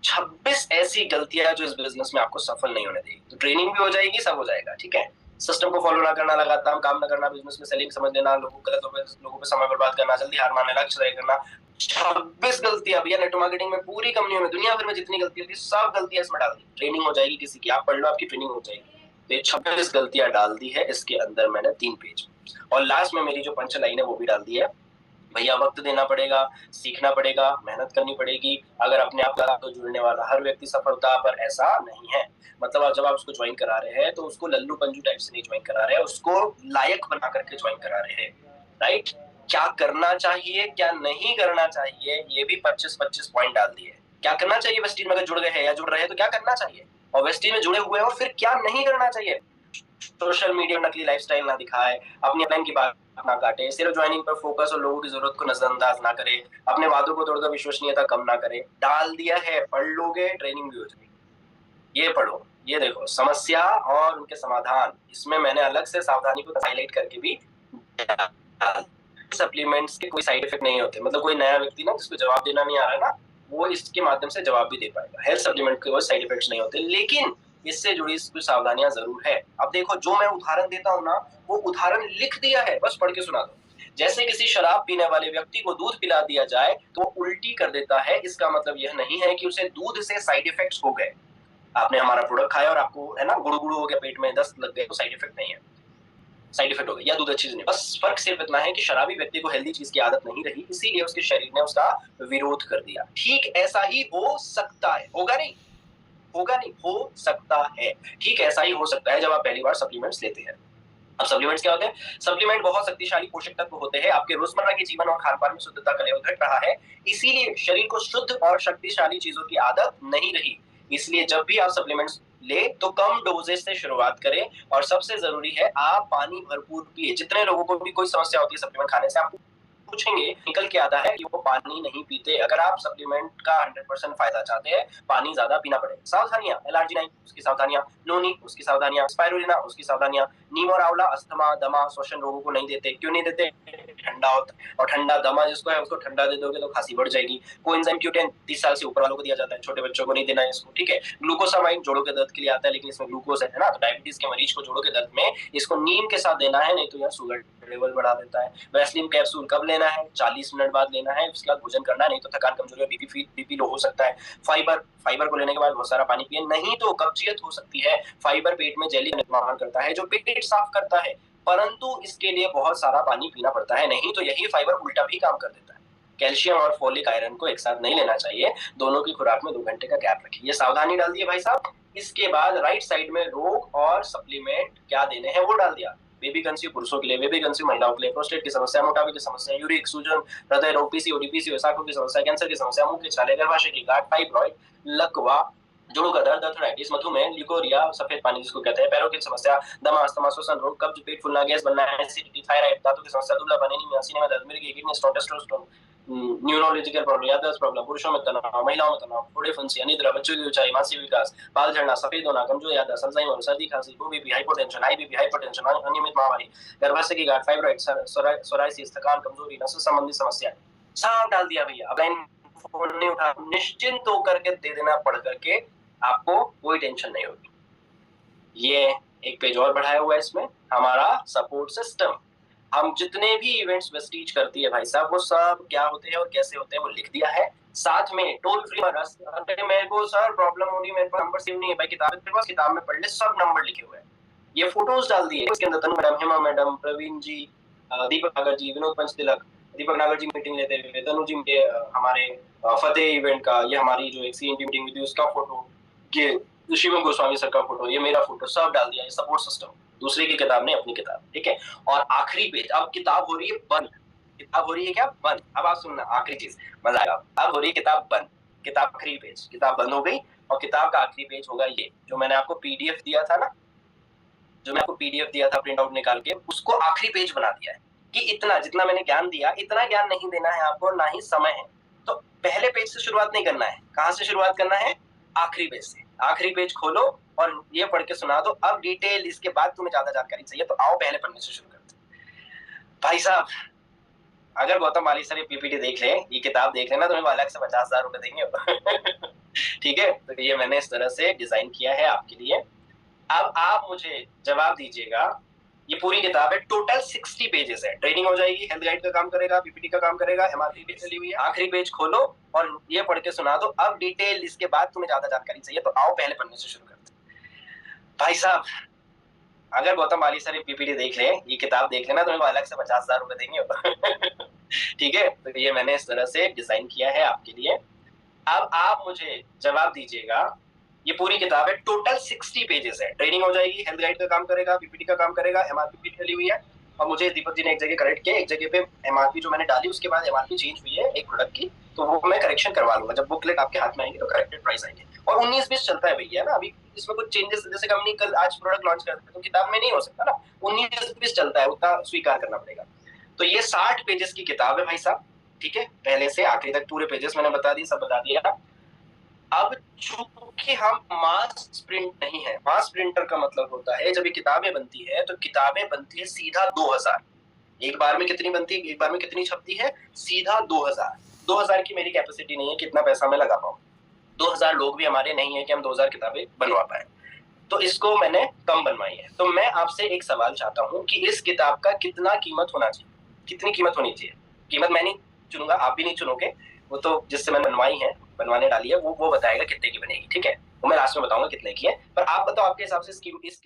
26 ऐसी गलतियां जो इस बिजनेस में आपको सफल नहीं होने देगी। तो ट्रेनिंग भी हो जाएगी, सब हो जाएगा, ठीक है। सिस्टम को फॉलो ना करना, लगातार काम ना करना, बिजनेस में सेलिंग समझ लेना, लोगों पे समय बर्बाद करना, जल्दी हार मानना, लक्ष्य तय करना। 26 गलतियां भैया नेटवर्क मार्केटिंग में, पूरी कंपनियों में, दुनिया भर में जितनी गलती होती है सब गलतियां इसमें डाल दी। ट्रेनिंग हो जाएगी किसी की, आप पढ़ लो, आपकी ट्रेनिंग हो जाएगी। तो ये 26 गलतियां डाल दी है इसके अंदर मैंने 3 पेज। और लास्ट में मेरी जो पंच लाइन है वो भी डाल दी है। भैया वक्त देना पड़ेगा, सीखना पड़ेगा, मेहनत करनी पड़ेगी। अगर अपने आप करा तो जुड़ने वाला हर व्यक्ति सफलता पर ऐसा नहीं है। मतलब आप जब आप उसको ज्वाइन करा रहे हैं तो उसको लल्लू पंजू टाइप से नहीं ज्वाइन करा रहे हैं, उसको लायक बना करके ज्वाइन करा रहे हैं, राइट। क्या करना चाहिए, क्या नहीं करना चाहिए, ये भी 25-25 पॉइंट डाल दिए। क्या करना चाहिए वेस्टीज में अगर जुड़ गए हैं या जुड़ रहे हैं तो क्या करना चाहिए, और वेस्टीज में जुड़े हुए हैं और फिर क्या नहीं करना चाहिए। सोशल मीडिया नकली लाइफस्टाइल ना दिखाए, अपनी अपलाइन की बात ना काटे, सिर्फ ज्वाइनिंग पर फोकस और लोगों की जरूरत को नजरअंदाज ना करे, अपने वादों को तोड़कर विश्वसनीयता कम ना करे। डाल दिया है, पढ़ लोगे ट्रेनिंग भी हो जाएगी। ये पढ़ो, ये देखो समस्या और उनके समाधान, इसमें मैंने अलग से सावधानी को हाईलाइट करके भी सप्लीमेंट्स के कोई साइड इफेक्ट नहीं होते। मतलब कोई नया व्यक्ति ना जिसको जवाब देना नहीं आ रहा है ना, वो इसके माध्यम से जवाब भी दे पाएगा। हेल्थ सप्लीमेंट के कोई साइड इफेक्ट्स नहीं होते, लेकिन इससे जुड़ी कुछ सावधानियां जरूर है। अब देखो जो मैं उदाहरण देता हूँ ना, वो उदाहरण लिख दिया है, बस पढ़ के सुना दो। जैसे किसी शराब पीने वाले व्यक्ति को दूध पिला दिया जाए तो वो उल्टी कर देता है, इसका मतलब यह नहीं है कि उसे दूध से साइड इफेक्ट्स हो गए। आपने हमारा प्रोडक्ट खाया और आपको है ना गुड़ु गुड़ु हो गया, पेट में दस्त लग गए, तो साइड इफेक्ट नहीं है, साइड इफेक्ट हो गया, या दूध अच्छी चीज नहीं। बस फर्क सिर्फ इतना है कि शराबी व्यक्ति को हेल्दी चीज की आदत नहीं रही, इसीलिए उसके शरीर ने उसका विरोध कर दिया। ठीक ऐसा ही हो सकता है, होगा नहीं, होगा नहीं, हो सकता है। ठीक ऐसा ही हो सकता है जब आप पहली बार सप्लीमेंट्स लेते हैं। अब सप्लीमेंट्स क्या होते हैं? सप्लीमेंट बहुत शक्तिशाली पोषक तत्व होते हैं। आपके रोजमर्रा के जीवन और खान-पान में शुद्धता का लेवल घट रहा है, इसीलिए शरीर को शुद्ध और शक्तिशाली चीजों की आदत नहीं रही। इसलिए जब भी आप सप्लीमेंट्स ले तो कम डोजेज से शुरुआत करें, और सबसे जरूरी है आप पानी भरपूर पिए। जितने लोगों को भी कोई समस्या होती है सप्लीमेंट खाने से, आपको पूछेंगे निकल के आता है कि वो पानी नहीं पीते। अगर आप सप्लीमेंट का 100% फायदा चाहते हैं, पानी ज्यादा पीना पड़ेगा। सावधानियां, एलर्जी उसकी सावधानियां, नोनी उसकी सावधानियां, स्पाइरुलिना उसकी सावधानियां, नीम और आंवला अस्थमा, दमा, श्वसन रोगों को नहीं देते। क्यों नहीं देते? ठंडा होता है, और ठंडा दमा जिसको है उसको ठंडा दे दोगे तो खांसी बढ़ जाएगी। कोएंजाइम Q10 30 साल से ऊपर वालों को दिया जाता है, छोटे बच्चों को नहीं देना है इसको, ठीक है। ग्लूकोसामाइन जोड़ों के दर्द के लिए आता है, लेकिन इसमें ग्लूकोज है ना, तो डायबिटीज के मरीज को जोड़ों के दर्द में इसको नीम के साथ देना है, नहीं तो यह शुगर लेवल बढ़ा देता है। वैसलीन कैप्सूल कब लेना है? 40 मिनट बाद लेना है, उसके बाद भोजन करना है, नहीं तो थकान, कमजोरी और बीपी लो हो सकता है। फाइबर को लेने के बाद बहुत सारा पानी पिए, नहीं तो कब्जियत हो सकती है। फाइबर पेट में जेली का निर्माण करता है जो पेट साफ करता है, परंतु इसके लिए बहुत सारा पानी पीना पड़ता है, नहीं तो यही फाइबर उल्टा भी काम कर देता है। कैल्शियम और फोलिक आयरन को एक साथ नहीं लेना चाहिए, दोनों की खुराक में 2 घंटे का गैप रखिए। ये सावधानी डाल दिए भाई साहब। इसके बाद राइट साइड में रोग और सप्लीमेंट क्या देने हैं वो डाल दिया। बेबी कंसीव पुरुषों के लिए, बेबी कंसीव महिलाओं के लिए, प्रोस्टेट की समस्या, मोटापे की समस्या, यूरिक सूजन, हृदय रोग, पीसीओडी, वसाखों की समस्या, कैंसर की समस्या, मुंह के छाले, गर्भाशय की गांठ, फाइब्रॉइड, लकवा, जोड़ों का दर्द, अर्थराइटिस, मधुमेह, ल्यूकोरिया, सफेद पानी जिसको कहते हैं, पैरों की समस्या, दमा, अस्थमा, श्वसन रोग, कब्ज, पेट फूलना, गैस बनना, एसिडिटी, थायराइड, दांतों की समस्या, दुबलापन, एनीमिया, सीने में दर्द, मिर्गी, kidney stone, testosterone, neurological problem, याददाश्त प्रॉब्लम, पुरुषों में तनाव, महिलाओं में तनाव, फोड़े फुंसी, अनिद्रा, बच्चों की ऊंचाई, मानसिक विकास, बाल झड़ना, सफेद होना, कमजोर याददाश्त, अल्जाइमर, सर्दी खांसी, लो BP, hypotension, high BP, hypertension, अनियमित महामारी, गर्भाशय की गांठ, फाइब्रॉइड, सोराइसिस, थकान, कमजोरी, नस संबंधी समस्या, सब डाल दिया भैया। अब लाइन फोन नहीं उठा, निश्चिंत होकर के दे देना, पढ़ करके आपको कोई टेंशन नहीं होगी। ये एक पेज और बढ़ाया हुआ है इसमें, हमारा सपोर्ट सिस्टम। हम जितने भी इवेंट्स वेस्टीज करती है भाई साहब, वो सब क्या होते हैं और कैसे होते हैं वो लिख दिया है। साथ में टोल फ्री अरे मेरे को सर प्रॉब्लम हो रही है, मेरे पास नंबर सेव नहीं है भाई, किताब में पढ़ ले, सब नंबर लिखे हुए हैं। ये फोटोज डाल दिए इसके अंदर, तनु मैडम, हेमा मैडम, प्रवीण जी, दीपक नागर जी, विनोद पंचतिलक, दीपक नागर जी मीटिंग लेते हुए, तनु जी हमारे फतेह इवेंट का, ये हमारी जो एक सीएनटी मीटिंग हुई थी उसका फोटो, ये शिवम गोस्वामी सर का फोटो, ये मेरा फोटो, सब डाल दिया। ये सपोर्ट सिस्टम, दूसरे की किताब नहीं, अपनी किताब, ठीक है। और आखिरी पेज, अब किताब हो रही है बंद। किताब हो रही है क्या? बंद। अब आप सुनना, आखिरी चीज, मजा आएगा। अब हो रही है किताब बंद, किताब आखिरी पेज, किताब बंद हो गई, और किताब का आखिरी पेज होगा ये, जो मैंने आपको पीडीएफ दिया था ना, जो मैं आपको पीडीएफ दिया था प्रिंट आउट निकाल के, उसको आखिरी पेज बना दिया है कि इतना जितना मैंने ज्ञान दिया, इतना ज्ञान नहीं देना है आपको, ना ही समय है। तो पहले पेज से शुरुआत नहीं करना है, कहां से शुरुआत करना है? आखिरी पेज से। आखिरी पेज खोलो और ये पढ़ के सुना दो। अब डिटेल इसके बाद तुम्हें ज्यादा जानकारी चाहिए तो आओ पहले पढ़ने से शुरू करते हैं। भाई साहब, अगर गौतम वाली सर ये पीपीटी देख ले, ये किताब देख लेना, तुम्हें अलग से 50,000 रुपए देंगे। ठीक है, तो ये मैंने इस तरह से डिजाइन किया है आपके लिए। अब आप मुझे जवाब दीजिएगा, ये पूरी किताब है, टोटल 60 पेजेस है। ट्रेनिंग हो जाएगी, हेल्थ गाइड का काम करेगा, पीपीटी का काम करेगा, एमआरपी भी चली हुई है। आखिरी पेज खोलो और ये पढ़ के सुना दो। अब डिटेल इसके बाद तुम्हें ज्यादा जानकारी चाहिए तो आओ पहले पढ़ने से शुरू करते हैं। भाई साहब, अगर गौतम वाली सर ये पीपीटी देख ले, ये किताब देख लेना, तुम्हें अलग से 50,000 रुपए देंगे। ठीक है, तो ये मैंने इस तरह से डिजाइन किया है आपके लिए। अब आप मुझे जवाब दीजिएगा, ये पूरी किताब है, टोटल 60 पेजेस है। ट्रेनिंग हो जाएगी, हेल्थ गाइड का काम करेगा, पीपीटी का काम करेगा, एमआरपी भी चली हुई है। और मुझे दीपक जी ने एक जगह करेक्ट किया, एक जगह पे एमआरपी जो मैंने डाली उसके बाद एमआरपी चेंज हुई है एक प्रोडक्ट की, तो वो मैं करेक्शन करवा लूंगा। जब बुकलेट आपके हाथ में आएंगे तो करेक्टेड प्राइस आएंगे। और 19-20 चलता है भैया ना, अभी इसमें कुछ चेंजेस, जैसे कंपनी कल आज प्रोडक्ट लॉन्च करते हैं तो किताब में नहीं हो सकता ना, 19-20 चलता है, उतना स्वीकार करना पड़ेगा। तो ये 60 पेजेस की किताब है भाई साहब, ठीक है, पहले से आखिरी तक पूरे पेजेस मैंने बता दिए, सब बता दिया। अब चूंकि हम मास प्रिंट नहीं है, मास प्रिंटर का मतलब होता है जब ये किताबें बनती है तो किताबें बनती है सीधा 2000। एक बार में कितनी बनती है, एक बार में कितनी छपती है? सीधा 2000। 2000 की मेरी कैपेसिटी नहीं है, कितना पैसा मैं लगा पाऊं। 2000 लोग भी हमारे नहीं है कि हम 2000 किताबें बनवा पाए, तो इसको मैंने कम बनवाई है। तो मैं आपसे एक सवाल चाहता हूं कि इस किताब का कितना कीमत होना चाहिए, कितनी कीमत होनी चाहिए? कीमत मैं नहीं चुनूंगा, आप भी नहीं चुनोगे, वो तो जिससे मैंने बनवाई है, बनवाने डाली है, वो बताएगा कितने की बनेगी, ठीक है। वो मैं लास्ट में बताऊंगा कितने की है। पर आप बताओ आपके हिसाब से इस